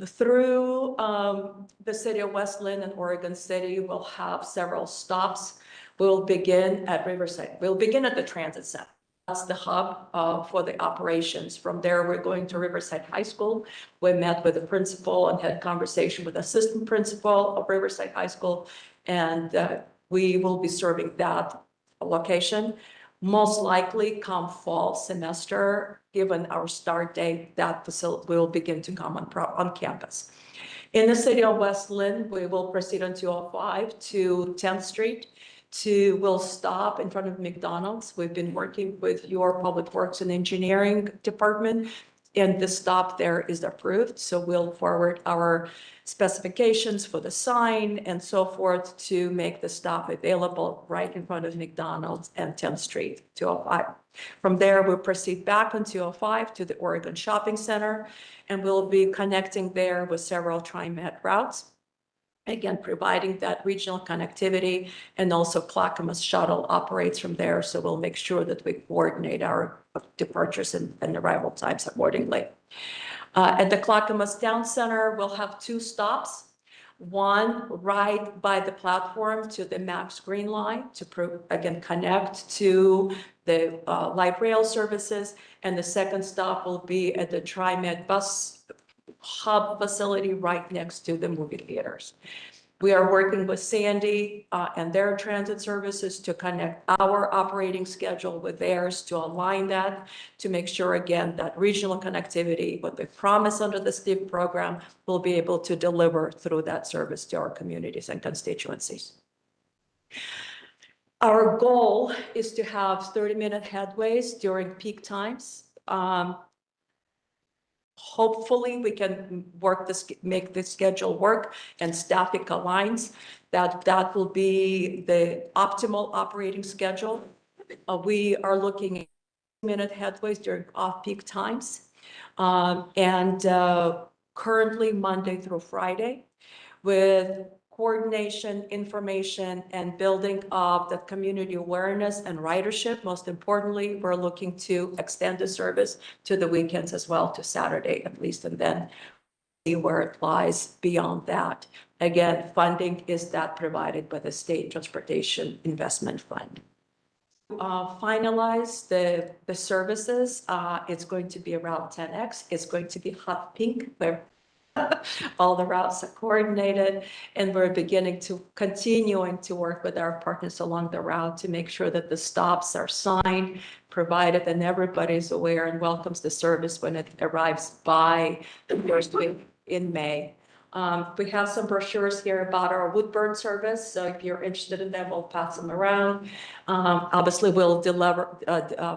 S16: Through the City of West Linn and Oregon City, we'll have several stops. We'll begin at Riverside. We'll begin at the transit center. That's the hub for the operations. From there, we're going to Riverside High School. We met with the principal and had conversation with assistant principal of Riverside High School, and we will be serving that location. Most likely come fall semester, given our start date, that facility will begin to come on campus. In the City of West Linn, we will proceed on 205 to 10th Street. We'll stop in front of McDonald's. We've been working with your Public Works and Engineering Department, and the stop there is approved. So we'll forward our specifications for the sign and so forth to make the stop available right in front of McDonald's and 10th Street, 205. From there, we'll proceed back on 205 to the Oregon Shopping Center, and we'll be connecting there with several TriMet routes. Again, providing that regional connectivity, and also Clackamas Shuttle operates from there. So we'll make sure that we coordinate our departures and arrival times accordingly. At the Clackamas Town Center, we'll have 2 stops. One right by the platform to the Max Green Line to again connect to the light rail services. And the second stop will be at the TriMet bus hub facility right next to the movie theaters. We are working with Sandy and their transit services to connect our operating schedule with theirs, to align that, to make sure, again, that regional connectivity, what they promise under the STIP program, will be able to deliver through that service to our communities and constituencies. Our goal is to have 30-minute headways during peak times. Hopefully, we can make the schedule work and staffing aligns. That will be the optimal operating schedule. We are looking at minute headways during off-peak times, and currently Monday through Friday, with coordination, information, and building of the community awareness and ridership. Most importantly, we're looking to extend the service to the weekends as well, to Saturday at least, and then see where it lies beyond that. Again, funding is that provided by the State Transportation Investment Fund. Finalize the services. It's going to be around 10X. It's going to be hot pink, where all the routes are coordinated, and we're continuing to work with our partners along the route to make sure that the stops are signed, provided, and everybody's aware and welcomes the service when it arrives by the first week in May. We have some brochures here about our Woodburn service, so if you're interested in them, we'll pass them around. Obviously, we'll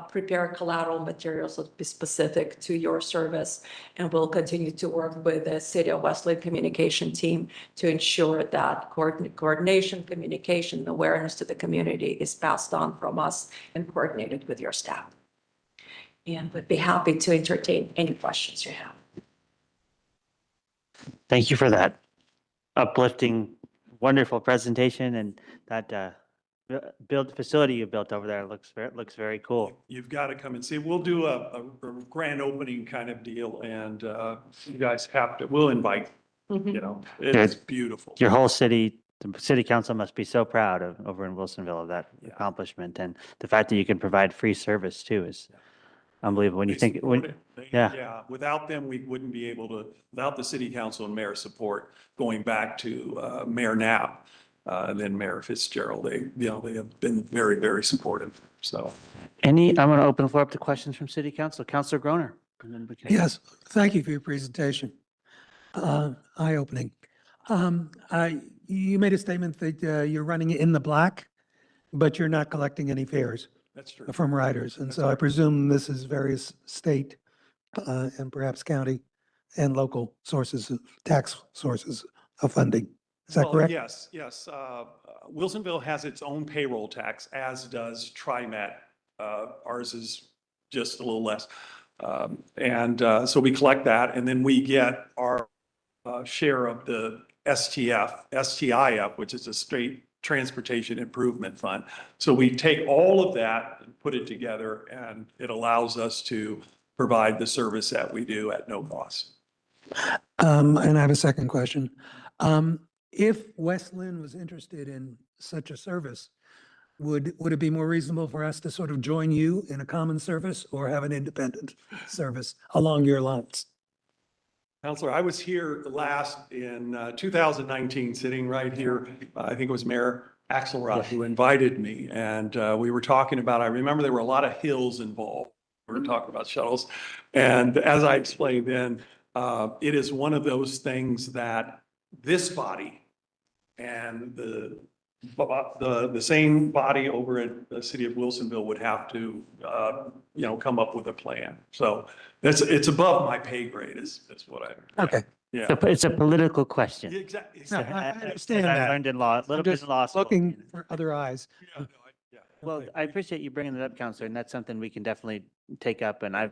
S16: prepare collateral materials that be specific to your service, and we'll continue to work with the City of West Linn communication team to ensure that coordination, communication, and awareness to the community is passed on from us and coordinated with your staff. And we'd be happy to entertain any questions you have.
S13: Thank you for that uplifting, wonderful presentation and that facility you built over there looks very cool.
S1: You've got to come and see. We'll do a grand opening kind of deal and you guys have to, we'll invite, you know, it's beautiful.
S13: Your whole city, the city council must be so proud of over in Wilsonville of that accomplishment. And the fact that you can provide free service too is unbelievable. When you think,
S1: Yeah, without them, we wouldn't be able to, without the city council and mayor support, going back to Mayor Knapp, and then Mayor Fitzgerald, they have been very, very supportive, so.
S13: I'm going to open the floor up to questions from city council. Councilor Groner. and then we can-
S14: Yes, thank you for your presentation. Eye-opening. You made a statement that you're running in the black, but you're not collecting any fares
S1: That's true.
S14: from riders. And so I presume this is various state and perhaps county and local sources, tax sources of funding. Is that
S1: Well,
S14: correct?
S1: Yes, yes. Wilsonville has its own payroll tax, as does TriMet. Ours is just a little less. So we collect that, and then we get our share of the STIF, which is a State Transportation Improvement Fund. So we take all of that and put it together, and it allows us to provide the service that we do at no cost.
S14: And I have a second question. If West Lynn was interested in such a service, would it be more reasonable for us to sort of join you in a common service or have an independent service along your lines?
S1: Counselor, I was here last in 2019, sitting right here. I think it was Mayor Axelrod who invited me, and we were talking about, I remember there were a lot of hills involved. We were talking about shuttles. And as I explained then, it is one of those things that this body and the same body over at the city of Wilsonville would have to, come up with a plan. So it's above my pay grade is what I.
S14: Okay.
S1: Yeah.
S13: So it's a political question.
S1: Exactly.
S14: No, I understand
S13: I
S14: that.
S13: learned in law, a little
S14: I'm
S13: bit
S14: just
S13: in law school.
S14: looking for other eyes.
S13: Well, I appreciate you bringing that up, Counselor, and that's something we can definitely take up. And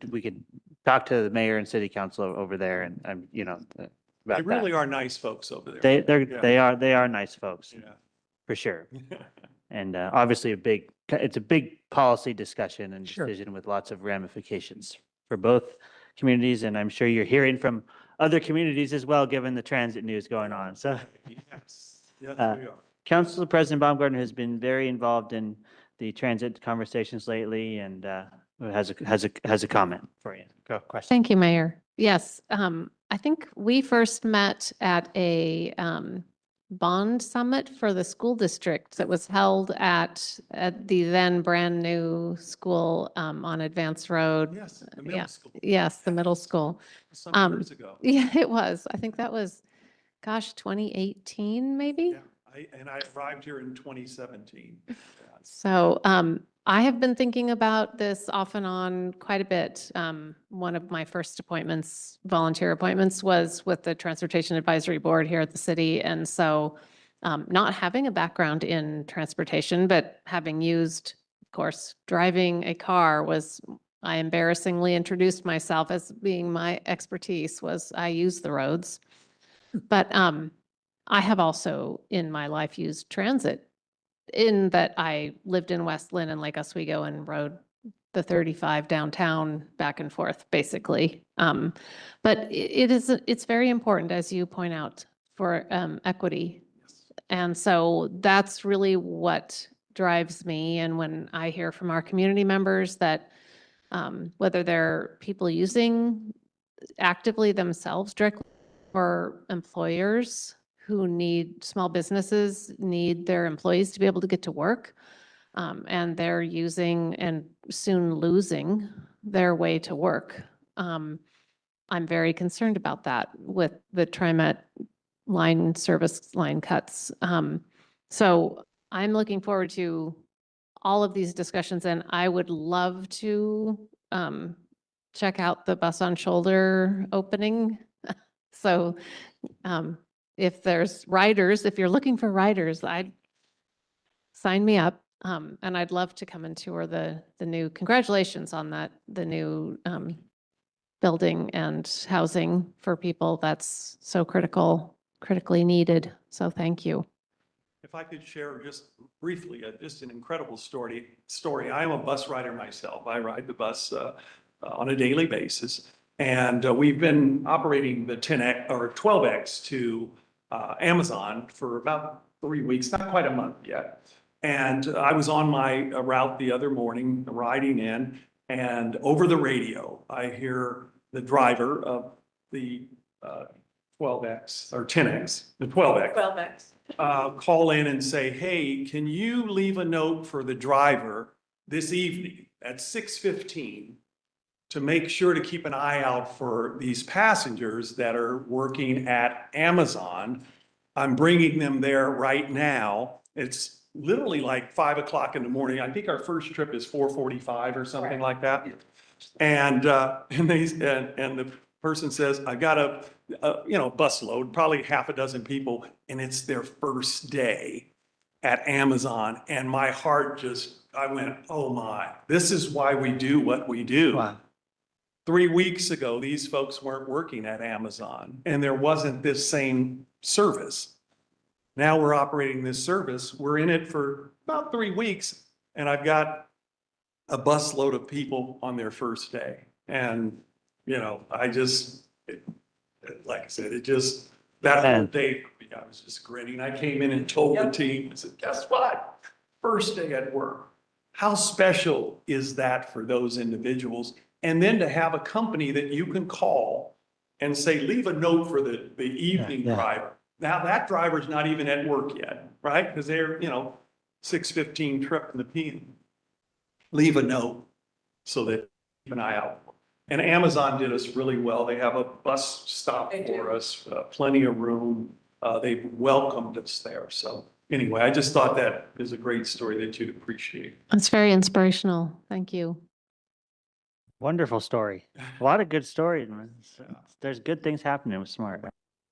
S13: we could talk to the mayor and city council over there and,
S1: They
S13: about
S1: really
S13: that.
S1: are nice folks over there.
S13: They are nice folks,
S1: Yeah.
S13: for sure. And obviously it's a big policy discussion and
S14: Sure.
S13: decision with lots of ramifications for both communities. And I'm sure you're hearing from other communities as well, given the transit news going on. So
S1: Yes, yes,
S13: Uh,
S1: we are.
S13: Council President Baumgartner has been very involved in the transit conversations lately and has a comment for you. Go, question.
S6: Thank you, Mayor. Yes, I think we first met at a bond summit for the school district that was held at the then brand new school on Advance Road.
S1: Yes, the
S6: Yeah.
S1: middle school,
S6: Yes, the middle school.
S1: some years ago.
S6: Yeah, it was. I think that was, 2018 maybe?
S1: Yeah, I arrived here in 2017. Yeah.
S6: So I have been thinking about this off and on quite a bit. One of my first appointments, volunteer appointments, was with the Transportation Advisory Board here at the city. And so not having a background in transportation, but having used, of course, driving a car I embarrassingly introduced myself as being my expertise was I use the roads. But I have also in my life used transit in that I lived in West Lynn and Lake Oswego and rode the 35 downtown back and forth, basically. But it's very important, as you point out, for equity. And so that's really what drives me. And when I hear from our community members that whether they're people using actively themselves directly or employers who small businesses need their employees to be able to get to work. And they're using and soon losing their way to work. I'm very concerned about that with the TriMet service line cuts. So I'm looking forward to all of these discussions, and I would love to check out the Bus on Shoulder opening. So if there's riders, if you're looking for riders, sign me up. And I'd love to come and tour the new, congratulations on that, the new building and housing for people that's so critically needed. So thank you.
S1: if I could share just briefly, just an incredible story. I am a bus rider myself. I ride the bus on a daily basis. And we've been operating the 10X or 12X to Amazon for about 3 weeks, not quite a month yet. And I was on my route the other morning, riding in, and over the radio, I hear the driver of the 12X or 10X, the 12X.
S16: 12X.
S1: Call in and say, hey, can you leave a note for the driver this evening at 6:15 to make sure to keep an eye out for these passengers that are working at Amazon? I'm bringing them there right now. It's literally like 5 o'clock in the morning. I think our first trip is 4:45 or something like that. And the person says, I got a busload, probably half a dozen people, and it's their first day at Amazon. And my heart I went, oh my, this is why we do what we do.
S13: Wow.
S1: 3 weeks ago, these folks weren't working at Amazon and there wasn't this same service. Now we're operating this service. We're in it for about 3 weeks and I've got a busload of people on their first day. And, like I said, that whole day, I was just grinning. I came in and told the team, I said, guess what? First day at work. How special is that for those individuals? And then to have a company that you can call and say, leave a note for the evening driver. Now that driver's not even at work yet, right? Because they're, 6:15 trip in the PM. Leave a note so that keep an eye out. And Amazon did us really well. They have a bus stop for us, plenty of room. They've welcomed us there. So anyway, I just thought that is a great story that you'd appreciate.
S6: It's very inspirational. Thank you.
S13: Wonderful story. A lot of good stories. Man. There's good things happening with Smart.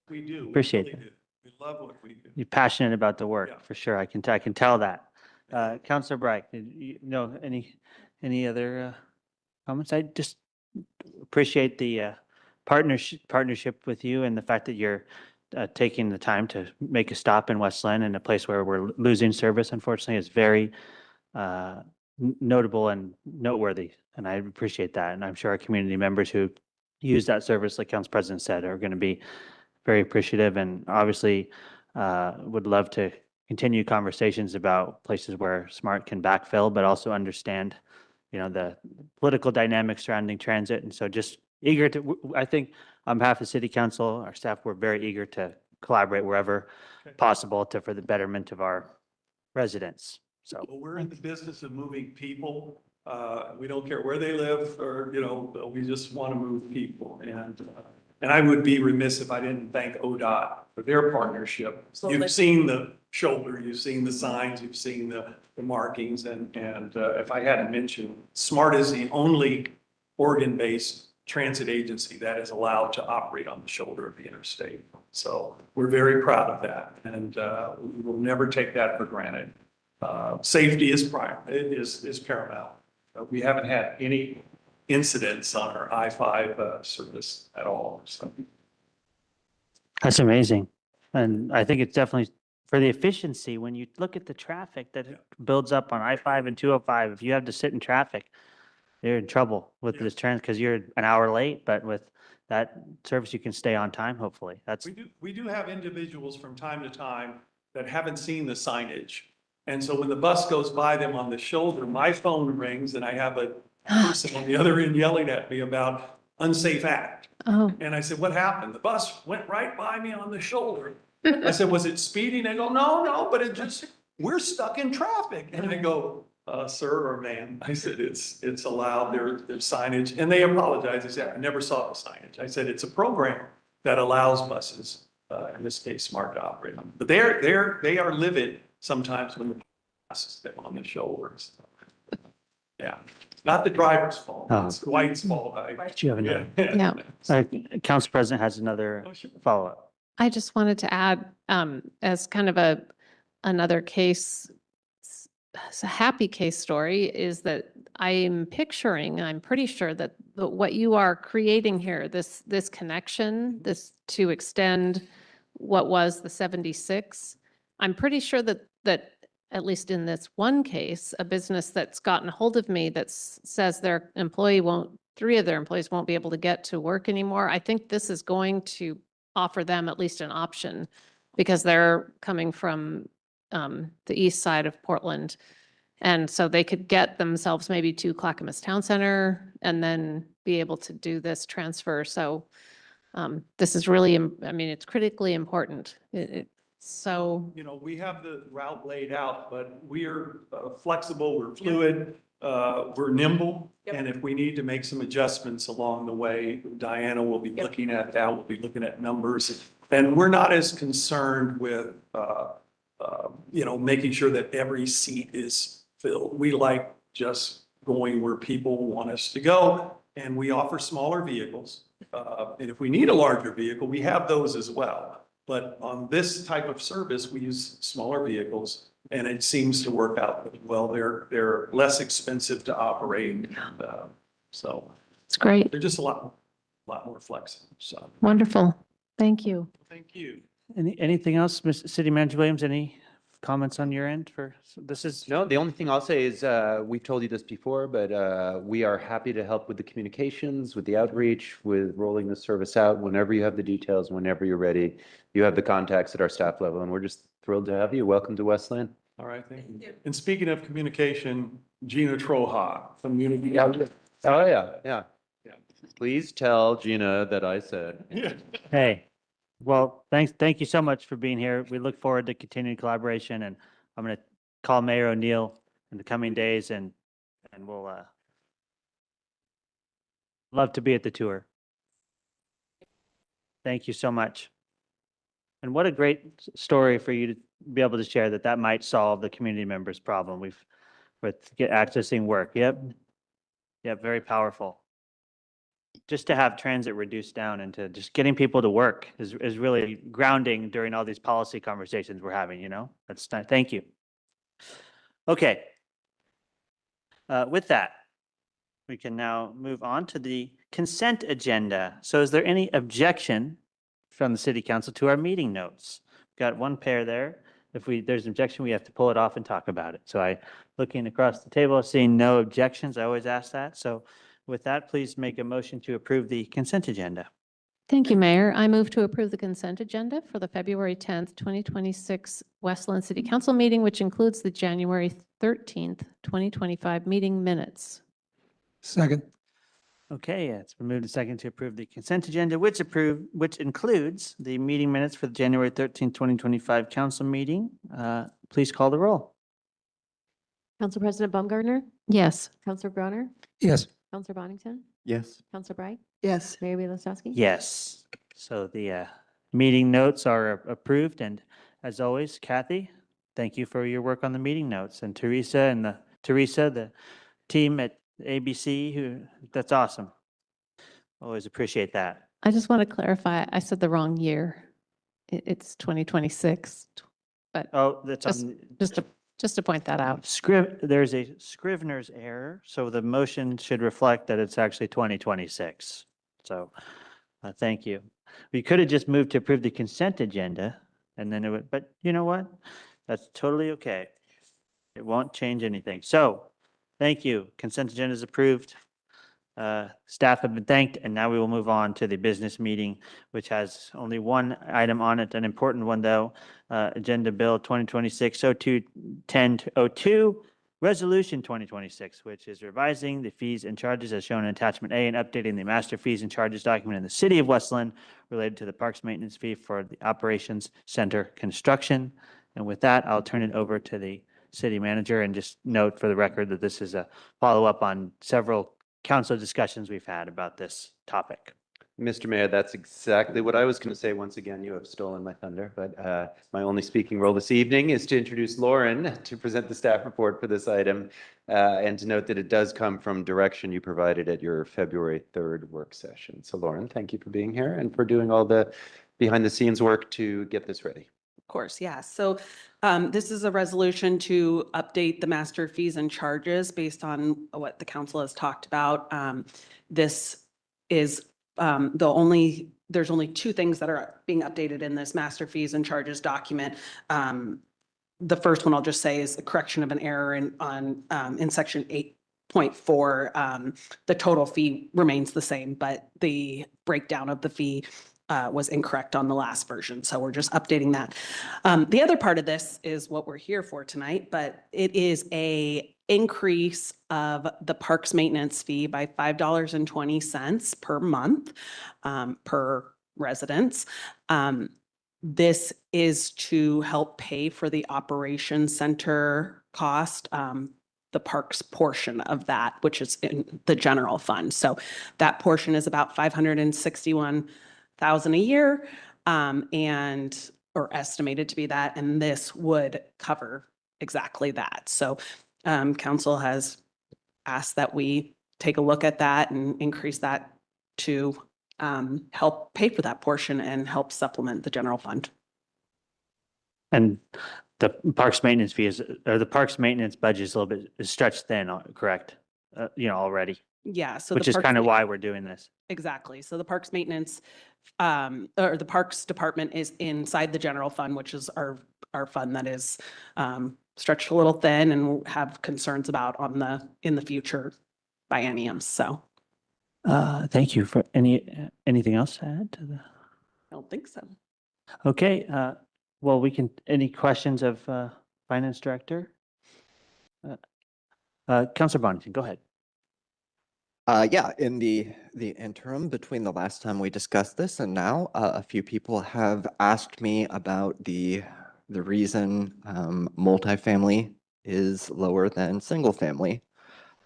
S1: We do.
S13: Appreciate
S1: we really
S13: that.
S1: do. We love what we do.
S13: You're passionate about the work,
S1: Yeah.
S13: for sure. I can tell that. Councilor Bright, any other comments? I just appreciate the partnership with you and the fact that you're taking the time to make a stop in West Lynn, in a place where we're losing service, unfortunately, is very notable and noteworthy. And I appreciate that. And I'm sure our community members who use that service, like Council President said, are going to be very appreciative, and obviously would love to continue conversations about places where Smart can backfill, but also understand, the political dynamics surrounding transit. And so just eager to, I think on behalf of City Council, our staff, we're very eager to collaborate wherever possible for the betterment of our residents. So
S1: Well, we're in the business of moving people. We don't care where they live or, we just want to move people. And I would be remiss if I didn't thank ODOT for their partnership.
S16: Absolutely.
S1: You've seen the shoulder, you've seen the signs, you've seen the markings. And if I hadn't mentioned, SMART is the only Oregon-based transit agency that is allowed to operate on the shoulder of the interstate. So we're very proud of that. And we will never take that for granted. Safety is is paramount. We haven't had any incidents on our I-5 service at all. So
S13: that's amazing. And I think it's definitely for the efficiency. When you look at the traffic that builds up on I-5 and 205, if you have to sit in traffic, you're in trouble with this trend because you're an hour late, but with that service, you can stay on time, hopefully.
S1: we do have individuals from time to time that haven't seen the signage. And so when the bus goes by them on the shoulder, my phone rings and I have a person on the other end yelling at me about unsafe act.
S6: Oh,
S1: And I said, what happened? The bus went right by me on the shoulder. I said, was it speeding? They go, no, but we're stuck in traffic. And I go, sir or ma'am, I said, it's allowed, there's signage. And they apologized. They said, I never saw the signage. I said, it's a program that allows buses, in this case, SMART to operate on. But they are livid sometimes when the bus is them on the shoulders. Yeah, not the driver's fault.
S13: Oh.
S1: It's Dwight's fault.
S13: Did you have another?
S6: yeah.
S13: Council President has another follow-up.
S6: I just wanted to add, as kind of another case, a happy case story, is that I'm pretty sure that what you are creating here, this connection, this to extend what was the 76 I'm pretty sure that at least in this one case, a business that's gotten a hold of me that says their employee won't, 3 of their employees won't be able to get to work anymore. I think this is going to offer them at least an option because they're coming from the east side of Portland. And so they could get themselves maybe to Clackamas Town Center and then be able to do this transfer. So this is really, I mean, it's critically important. So,
S1: You know, we have the route laid out, but we are flexible, we're fluid, we're nimble.
S16: Yep.
S1: And if we need to make some adjustments along the way, Diana will be looking at that, we'll be looking at numbers. And we're not as concerned with, you know, making sure that every seat is filled. We like just going where people want us to go. And we offer smaller vehicles. And if we need a larger vehicle, we have those as well. But on this type of service, we use smaller vehicles and it seems to work out really well. They're less expensive to operate. So
S6: it's great.
S1: they're just a lot more flexible. So
S6: Wonderful. Thank you.
S1: thank you.
S13: Anything else, City Manager Williams? Any comments on your end for, this is?
S2: No, the only thing I'll say is, we've told you this before, but we are happy to help with the communications, with the outreach, with rolling the service out. Whenever you have the details, whenever you're ready, you have the contacts at our staff level, and we're just thrilled to have you. Welcome to Westland.
S1: All right, thank you. And speaking of communication, Gina Troha from Unity.
S2: Oh, yeah, yeah. Please tell Gina that I said.
S1: Yeah.
S13: Hey, well, thank you so much for being here. We look forward to continuing collaboration, and I'm going to call Mayor O'Neill in the coming days, and we'll love to be at the tour. Thank you so much. And what a great story for you to be able to share that might solve the community members' problem with accessing work. Yep. Yep, very powerful. Just to have transit reduced down into just getting people to work is really grounding during all these policy conversations we're having, you know? Thank you. Okay. With that, we can now move on to the consent agenda. So is there any objection from the City Council to our meeting notes? Got one pair there. If there's an objection, we have to pull it off and talk about it. So looking across the table, seeing no objections, I always ask that. So with that, please make a motion to approve the consent agenda.
S6: Thank you, Mayor. I move to approve the consent agenda for the February 10th, 2026 Westland City Council meeting, which includes the January 13th, 2025 meeting minutes.
S14: Second.
S13: Okay, it's been moved and seconded to approve the consent agenda, which includes the meeting minutes for the January 13th, 2025 council meeting. Please call the roll.
S12: Council President Baumgartner?
S6: Yes.
S12: Councilor Groner?
S14: Yes.
S12: Councilor Bonington?
S10: Yes.
S12: Councilor Bright?
S15: Yes.
S12: Mayor Wieloszewski?
S13: Yes. So the meeting notes are approved, and as always, Kathy, thank you for your work on the meeting notes, and Teresa, the team at ABC, that's awesome. Always appreciate that.
S6: I just want to clarify, I said the wrong year. It's 2026, but
S13: Oh, that's on.
S6: just to point that out.
S13: There's a Scrivener's error, so the motion should reflect that it's actually 2026. So, thank you. We could have just moved to approve the consent agenda, and then it would, but you know what? That's totally okay. It won't change anything. So, thank you. Consent agenda is approved. Staff have been thanked, and now we will move on to the business meeting, which has only one item on it, an important one though. Agenda Bill 2026-02-1002, Resolution 2026, which is revising the fees and charges as shown in Attachment A and updating the master fees and charges document in the City of Westland related to the parks maintenance fee for the Operations Center construction. And with that, I'll turn it over to the City Manager, and just note for the record that this is a follow-up on several council discussions we've had about this topic.
S2: Mr. Mayor, that's exactly what I was going to say. Once again, you have stolen my thunder, but my only speaking role this evening is to introduce Lauren to present the staff report for this item, and to note that it does come from direction you provided at your February 3rd work session. So Lauren, thank you for being here and for doing all the behind the scenes work to get this ready.
S7: Of course, yeah. So this is a resolution to update the master fees and charges based on what the council has talked about. This is there's only two things that are being updated in this master fees and charges document. the first one I'll just say is the correction of an error in section 8.4. The total fee remains the same, but the breakdown of the fee was incorrect on the last version. So we're just updating that. The other part of this is what we're here for tonight, but it is a increase of the parks maintenance fee by $5.20 per month per residence. This is to help pay for the operations center cost, the parks portion of that, which is in the general fund. So that portion is about $561,000 a year, or estimated to be that, and this would cover exactly that. So council has asked that we take a look at that and increase that to help pay for that portion and help supplement the general fund.
S13: And the parks maintenance fee is, or the parks maintenance budget is a little bit is stretched thin, correct? Already.
S7: Yeah. So
S13: which is kind of why we're doing this.
S7: Exactly. So the parks maintenance, or the parks department is inside the general fund, which is our fund that is stretched a little thin and we'll have concerns about in the future bienniums. So.
S13: Thank you for anything else to add to the?
S7: I don't think so.
S13: Okay, well, any questions of Finance Director? Councilor Bonington, go ahead.
S10: Yeah, in the interim between the last time we discussed this and now, a few people have asked me about the reason multifamily is lower than single family.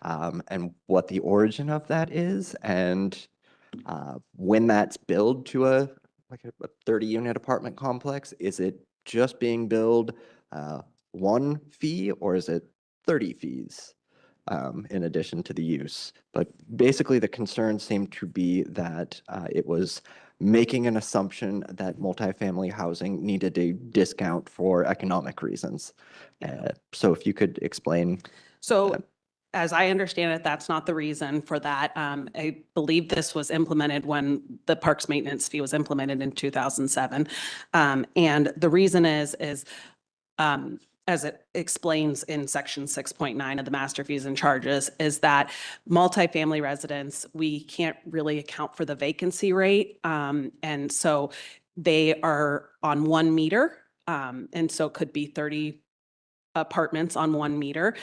S10: And what the origin of that is, and when that's billed to a 30-unit apartment complex, is it just being billed one fee, or is it 30 fees in addition to the use? But basically, the concern seemed to be that it was making an assumption that multifamily housing needed a discount for economic reasons. So if you could explain.
S7: So as I understand it, that's not the reason for that. I believe this was implemented when the parks maintenance fee was implemented in 2007. And the reason is as it explains in section 6.9 of the master fees and charges, is that multifamily residents, we can't really account for the vacancy rate. And so they are on 1 meter. And so it could be 30 apartments on 1 meter.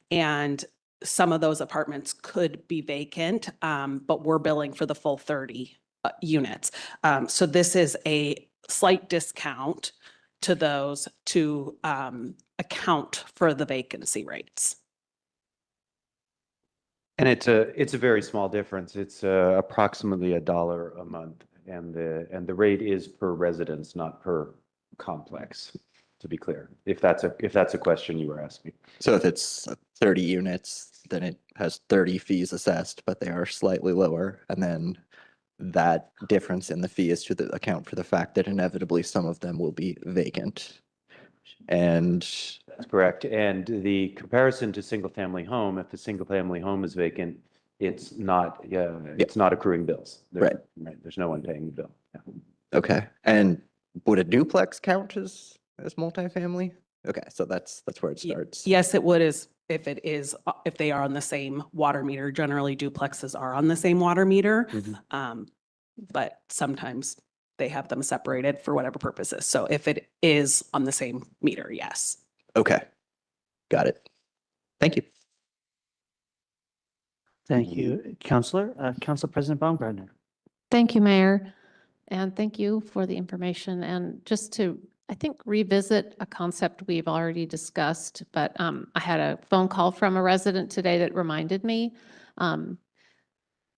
S7: And some of those apartments could be vacant, but we're billing for the full 30 units. So this is a slight discount to those to account for the vacancy rates.
S2: And it's a very small difference. It's approximately $1 a month, and the rate is per residence, not per complex. To be clear, if that's a question you were asking.
S10: So if it's 30 units, then it has 30 fees assessed, but they are slightly lower, and then that difference in the fee is to account for the fact that inevitably some of them will be vacant. And
S2: that's correct. And the comparison to single-family home, if the single-family home is vacant, it's not accruing bills. Right. There's no one paying the bill. Yeah.
S10: Okay. And would a duplex count as multifamily? Okay, so that's where it starts.
S7: Yes, it would, if they are on the same water meter. Generally, duplexes are on the same water meter, but sometimes they have them separated for whatever purposes. So if it is on the same meter, yes.
S10: Okay, got it. Thank you.
S13: Thank you, Councilor. Council President Baumgartner.
S6: Thank you, Mayor. And thank you for the information. And just to, I think, revisit a concept we've already discussed, but I had a phone call from a resident today that reminded me.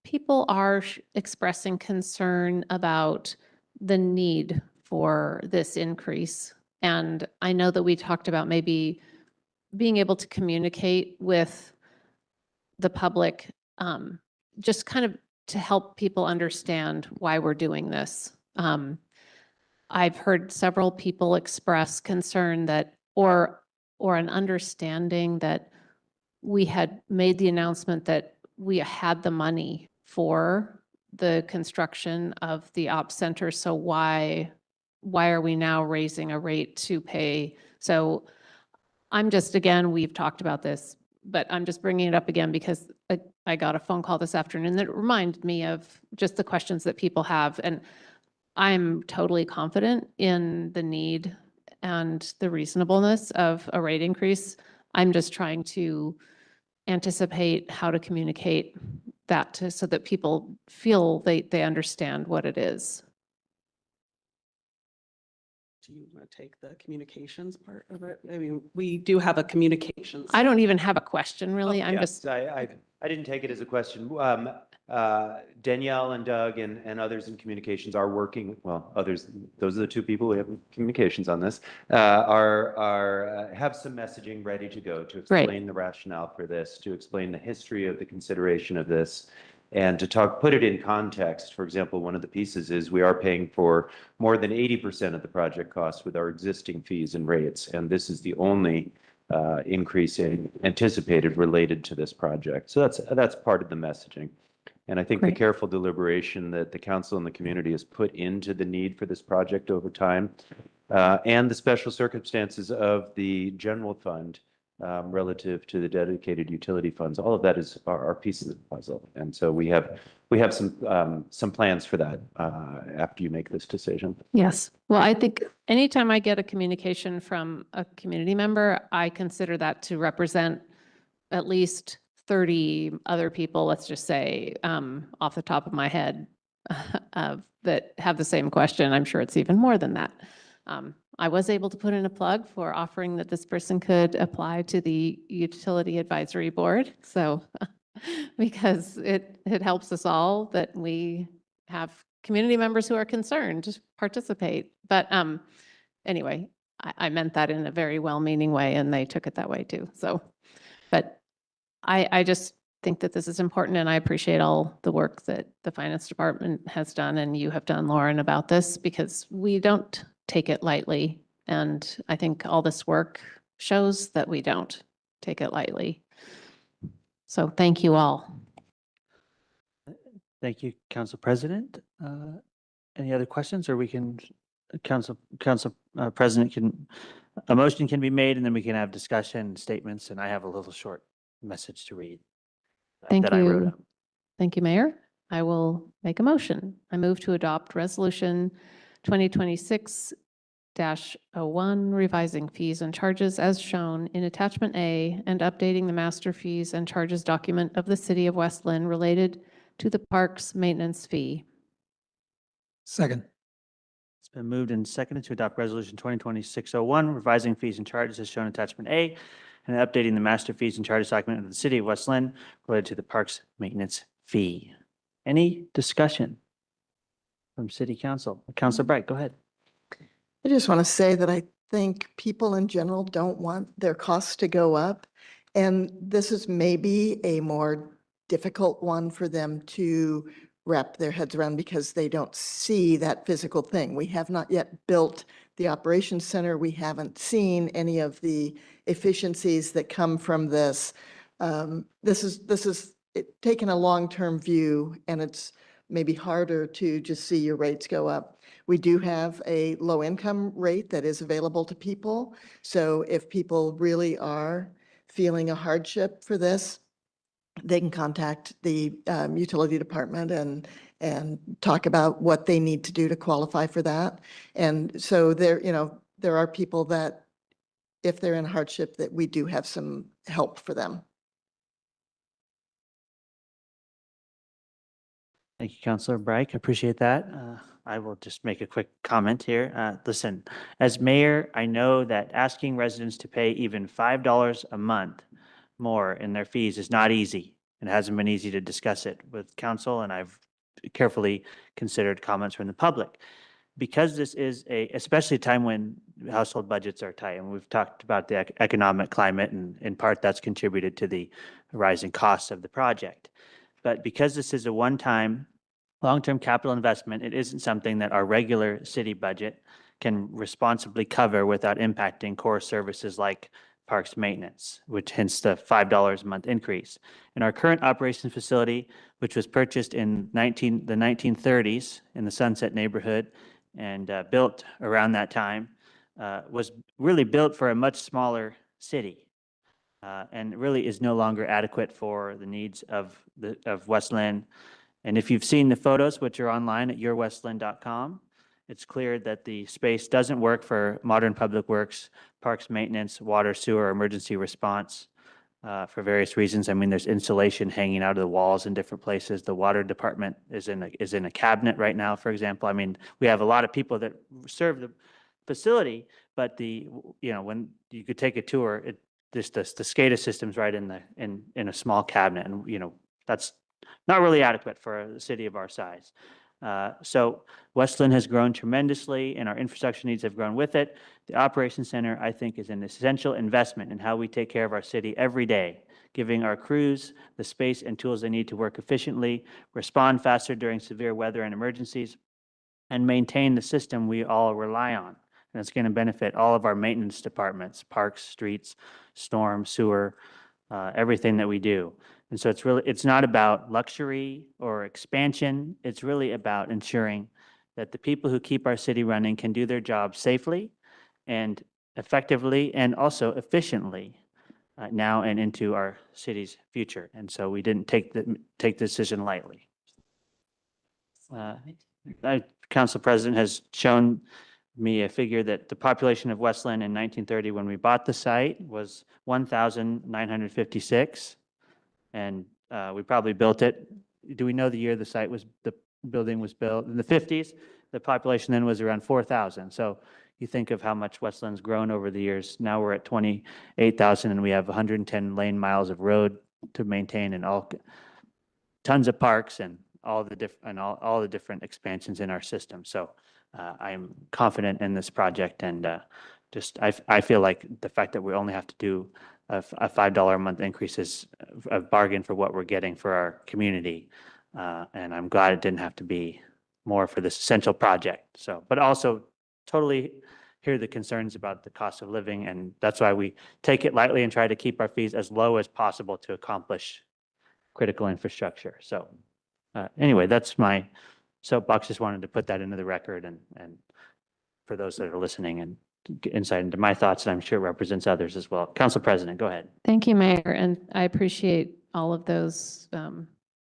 S6: People are expressing concern about the need for this increase. And I know that we talked about maybe being able to communicate with the public, just kind of to help people understand why we're doing this. I've heard several people express concern that, or an understanding that we had made the announcement that we had the money for the construction of the op center. So why are we now raising a rate to pay? So I'm just, again, we've talked about this, but I'm just bringing it up again because I got a phone call this afternoon that reminded me of just the questions that people have. And I'm totally confident in the need and the reasonableness of a rate increase. I'm just trying to anticipate how to communicate that so that people feel they understand what it is.
S7: Do you want to take the communications part of it? I mean, we do have a communications.
S6: I don't even have a question really. I'm
S2: Yes,
S6: just,
S2: I didn't take it as a question. Danielle and Doug and others in communications are working, well, others, those are the two people who have communications on this, have some messaging ready to go to
S6: Right.
S2: explain the rationale for this, to explain the history of the consideration of this, and to put it in context. For example, one of the pieces is we are paying for more than 80% of the project costs with our existing fees and rates, and this is the only increase in anticipated related to this project. So that's part of the messaging. And I think the
S6: Great.
S2: careful deliberation that the council and the community has put into the need for this project over time, and the special circumstances of the general fund relative to the dedicated utility funds, all of that are pieces of the puzzle. And so we have some plans for that after you make this decision.
S6: yes. Well, I think anytime I get a communication from a community member, I consider that to represent at least 30 other people, let's just say, off the top of my head, that have the same question. I'm sure it's even more than that. I was able to put in a plug for offering that this person could apply to the Utility Advisory Board. So, because it helps us all that we have community members who are concerned to participate. But anyway, I meant that in a very well-meaning way, and they took it that way too. So, but I just think that this is important, and I appreciate all the work that the finance department has done and you have done, Lauren, about this, because we don't take it lightly. And I think all this work shows that we don't take it lightly. So thank you all.
S13: Thank you, Council President. Any other questions, or we can, Council President a motion can be made, and then we can have discussion, statements, and I have a little short message to read.
S6: Thank
S13: that I wrote
S6: you.
S13: up.
S6: Thank you, Mayor. I will make a motion. I move to adopt Resolution 2026-01, revising fees and charges as shown in Attachment A and updating the master fees and charges document of the City of West Lynn related to the park's maintenance fee.
S14: Second.
S13: It's been moved and seconded to adopt Resolution 2026-01, revising fees and charges as shown in Attachment A and updating the master fees and charges document of the City of West Lynn related to the park's maintenance fee. Any discussion from City Council? Councilor Bright, go ahead.
S15: I just want to say that I think people in general don't want their costs to go up. And this is maybe a more difficult one for them to wrap their heads around because they don't see that physical thing. We have not yet built the operations center. We haven't seen any of the efficiencies that come from this. This is taking a long-term view, and it's maybe harder to just see your rates go up. We do have a low-income rate that is available to people. So if people really are feeling a hardship for this, they can contact the utility department and talk about what they need to do to qualify for that. And so there are people that, if they're in hardship, that we do have some help for them.
S13: Thank you, Councilor Bright. I appreciate that. I will just make a quick comment here. Listen, as mayor, I know that asking residents to pay even $5 a month more in their fees is not easy. It hasn't been easy to discuss it with council, and I've carefully considered comments from the public. Because this is especially a time when household budgets are tight, and we've talked about the economic climate, and in part that's contributed to the rising costs of the project. But because this is a one-time, long-term capital investment, it isn't something that our regular city budget can responsibly cover without impacting core services like parks maintenance, which hence the $5 a month increase. In our current operations facility, which was purchased in the 1930s in the Sunset neighborhood and built around that time, was really built for a much smaller city. And really is no longer adequate for the needs of West Lynn. And if you've seen the photos, which are online at yourwestlynn.com, it's clear that the space doesn't work for modern public works, parks maintenance, water, sewer, emergency response, for various reasons. I mean, there's insulation hanging out of the walls in different places. The water department is in a cabinet right now, for example. I mean, we have a lot of people that serve the facility, but when you could take a tour, the SCADA system's right in a small cabinet, and that's not really adequate for a city of our size. So West Lynn has grown tremendously, and our infrastructure needs have grown with it. The Operations Center, I think, is an essential investment in how we take care of our city every day, giving our crews the space and tools they need to work efficiently, respond faster during severe weather and emergencies, and maintain the system we all rely on. And it's going to benefit all of our maintenance departments, parks, streets, storm, sewer, everything that we do. And so it's not about luxury or expansion. It's really about ensuring that the people who keep our city running can do their job safely and effectively and also efficiently now and into our city's future. And so we didn't take the decision lightly. Council President has shown me a figure that the population of West Lynn in 1930, when we bought the site, was 1,956. And we probably built it. Do we know the year the building was built? In the 50s, the population then was around 4,000. So you think of how much West Lynn's grown over the years. Now we're at 28,000, and we have 110 lane miles of road to maintain, and tons of parks and all the different expansions in our system. So I am confident in this project, and I feel like the fact that we only have to do a $5 a month increase is a bargain for what we're getting for our community. And I'm glad it didn't have to be more for this essential project. So, but also totally hear the concerns about the cost of living. And that's why we take it lightly and try to keep our fees as low as possible to accomplish critical infrastructure. So anyway, that's my soapbox. Just wanted to put that into the record and for those that are listening and get insight into my thoughts, and I'm sure it represents others as well. Council President, go ahead.
S6: Thank you, Mayor, and I appreciate all of those,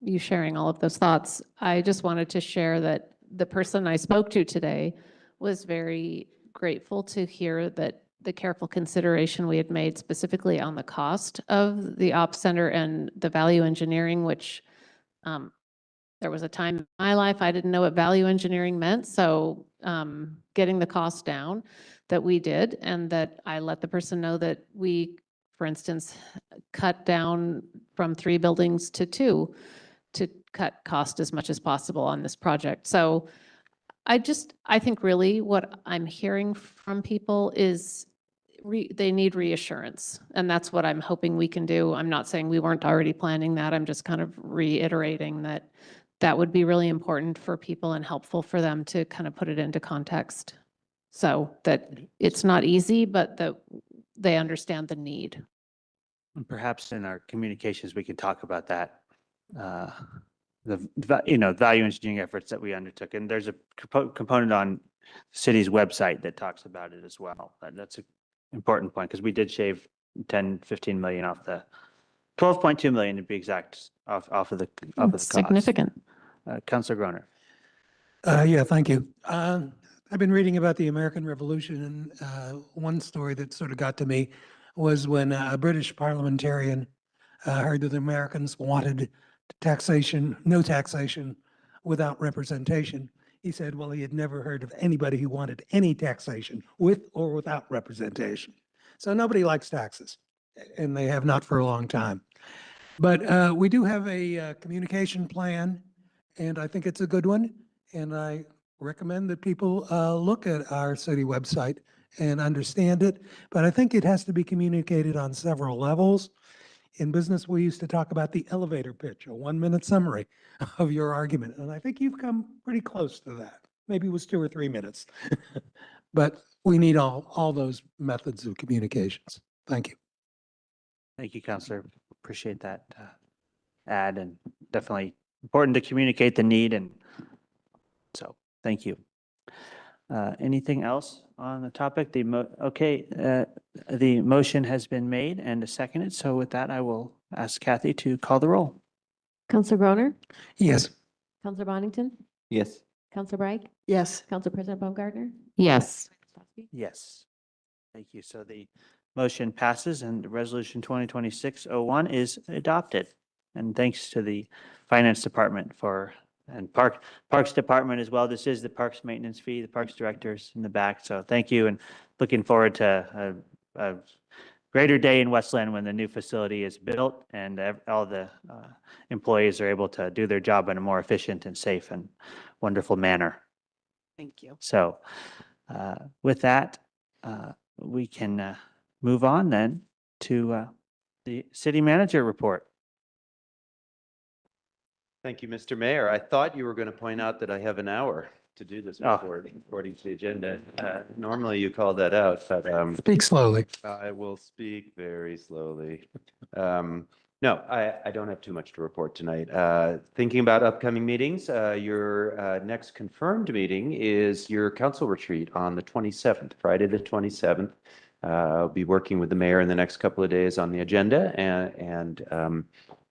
S6: you sharing all of those thoughts. I just wanted to share that the person I spoke to today was very grateful to hear that the careful consideration we had made specifically on the cost of the Ops Center and the value engineering, which there was a time in my life I didn't know what value engineering meant. So getting the cost down that we did, and that I let the person know that we, for instance, cut down from 3 buildings to 2 to cut cost as much as possible on this project. So I think really what I'm hearing from people is they need reassurance, and that's what I'm hoping we can do. I'm not saying we weren't already planning that. I'm just kind of reiterating that that would be really important for people and helpful for them to kind of put it into context. So that it's not easy, but that they understand the need.
S13: Perhaps in our communications, we can talk about that. Value engineering efforts that we undertook. And there's a component on the city's website that talks about it as well. That's an important point, because we did shave 15 million off the 12.2 million to be exact off of the cost.
S6: Significant.
S13: Councilor Groner.
S14: Yeah, thank you. I've been reading about the American Revolution, and one story that sort of got to me was when a British parliamentarian heard that the Americans wanted no taxation without representation. He said, well, he had never heard of anybody who wanted any taxation with or without representation. So nobody likes taxes, and they have not for a long time. But we do have a communication plan, and I think it's a good one. And I recommend that people look at our city website and understand it. But I think it has to be communicated on several levels. In business, we used to talk about the elevator pitch, a 1-minute summary of your argument. And I think you've come pretty close to that. Maybe it was 2 or 3 minutes. But we need all those methods of communications. Thank you.
S13: Thank you, Councilor. Appreciate that add, and definitely important to communicate the need. And so thank you. Anything else on the topic? The motion has been made and seconded. So with that, I will ask Kathy to call the roll.
S12: Counselor Groner,
S14: Yes.
S12: Counselor Bonington,
S10: Yes.
S12: Counselor Reich,
S15: Yes.
S12: Council President Baumgartner.
S6: Yes.
S13: Yes. Thank you. So the motion passes and Resolution 2026-01 is adopted. And thanks to the Finance Department and Parks Department as well. This is the Parks Maintenance Fee, the Parks Directors in the back. So thank you and looking forward to a greater day in Westland when the new facility is built and all the employees are able to do their job in a more efficient and safe and wonderful manner.
S7: Thank you.
S13: So with that, we can move on then to the city manager report.
S2: Thank you, Mr. Mayor. I thought you were going to point out that I have an hour to do this report according to the agenda. Normally you call that out, but
S14: Speak slowly.
S2: I will speak very slowly. No, I don't have too much to report tonight. Thinking about upcoming meetings, your next confirmed meeting is your council retreat on the 27th, Friday the 27th. I'll be working with the mayor in the next couple of days on the agenda and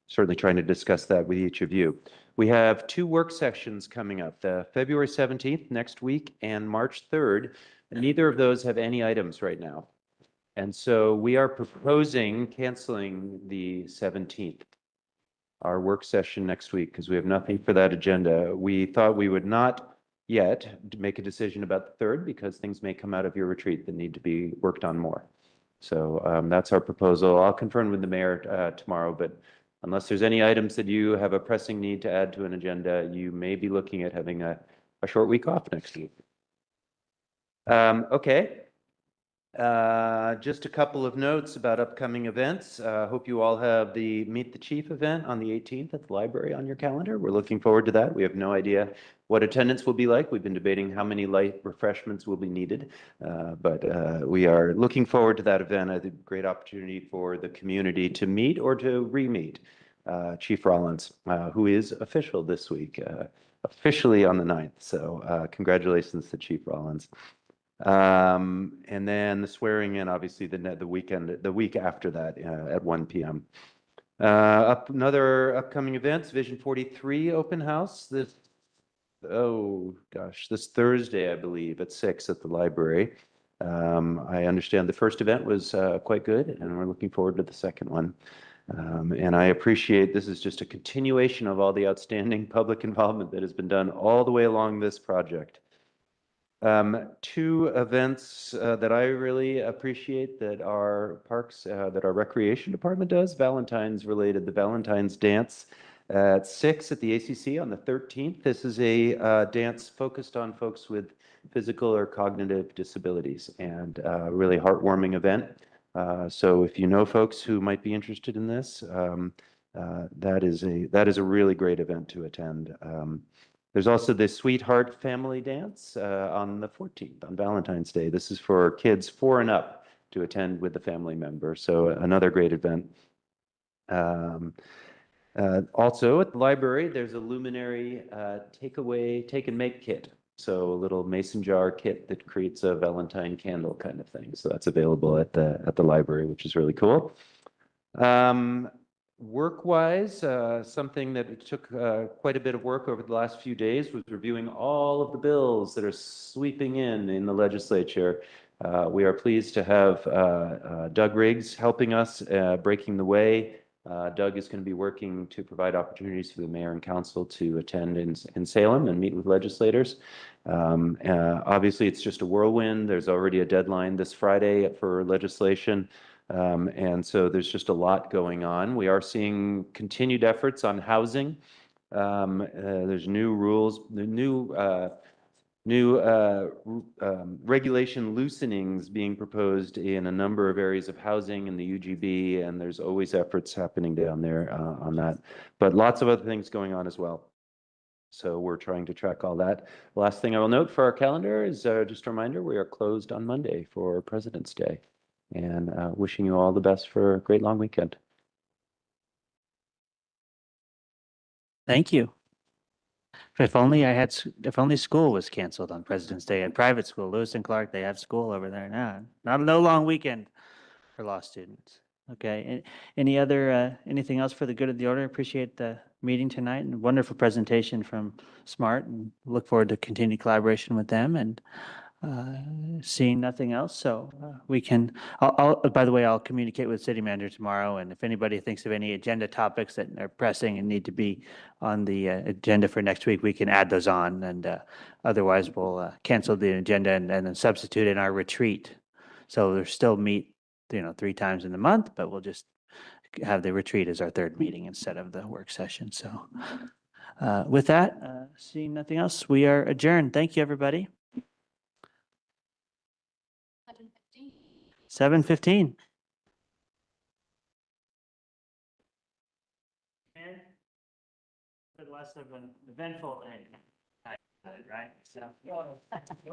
S2: certainly trying to discuss that with each of you. We have 2 work sessions coming up, the February 17th next week and March 3rd. Neither of those have any items right now. And so we are proposing canceling the 17th, our work session next week, because we have nothing for that agenda. We thought we would not yet make a decision about the 3rd because things may come out of your retreat that need to be worked on more. So that's our proposal. I'll confirm with the mayor tomorrow, but unless there's any items that you have a pressing need to add to an agenda, you may be looking at having a short week off next week. Okay. Just a couple of notes about upcoming events. Hope you all have the Meet the Chief event on the 18th at the library on your calendar. We're looking forward to that. We have no idea what attendance will be like. We've been debating how many light refreshments will be needed, but we are looking forward to that event. I think great opportunity for the community to meet or to re-meet Chief Rollins, who is official this week, officially on the 9th. So congratulations to Chief Rollins. And then the swearing in, obviously, the week after that at 1 p.m. Another upcoming events, Vision 43 open house this Thursday, I believe, at 6 at the library. I understand the first event was quite good, and we're looking forward to the second one. And I appreciate this is just a continuation of all the outstanding public involvement that has been done all the way along this project. 2 events that I really appreciate that our parks, that our recreation department does, Valentine's related, the Valentine's dance at 6 at the ACC on the 13th. This is a dance focused on folks with physical or cognitive disabilities and a really heartwarming event. So if you know folks who might be interested in this, that is a really great event to attend. There's also the Sweetheart Family Dance on the 14th, on Valentine's Day. This is for kids 4 and up to attend with a family member. So another great event. Also at the library, there's a Luminary take and make kit. So a little mason jar kit that creates a Valentine candle kind of thing. So that's available at the library, which is really cool. Work-wise, something that took quite a bit of work over the last few days was reviewing all of the bills that are sweeping in the legislature. We are pleased to have Doug Riggs helping us, breaking the way. Doug is going to be working to provide opportunities for the mayor and council to attend in Salem and meet with legislators. Obviously, it's just a whirlwind. There's already a deadline this Friday for legislation. And so there's just a lot going on. We are seeing continued efforts on housing. There's new rules, new regulation loosenings being proposed in a number of areas of housing in the UGB, and there's always efforts happening down there on that. But lots of other things going on as well. So we're trying to track all that. The last thing I will note for our calendar is just a reminder, we are closed on Monday for President's Day. And wishing you all the best for a great long weekend.
S13: Thank you. If only if only school was canceled on President's Day at private school, Lewis and Clark, they have school over there now. No long weekend for law students. Okay, any other, anything else for the good of the order? Appreciate the meeting tonight and wonderful presentation from SMART and look forward to continued collaboration with them and seeing nothing else. So we can, by the way, I'll communicate with city manager tomorrow. And if anybody thinks of any agenda topics that are pressing and need to be on the agenda for next week, we can add those on. And otherwise we'll cancel the agenda and then substitute in our retreat. So we'll still meet, 3 times in the month, but we'll just have the retreat as our third meeting instead of the work session. So with that, seeing nothing else, we are adjourned. Thank you, everybody. 7:15. Less of an eventful day, right? So.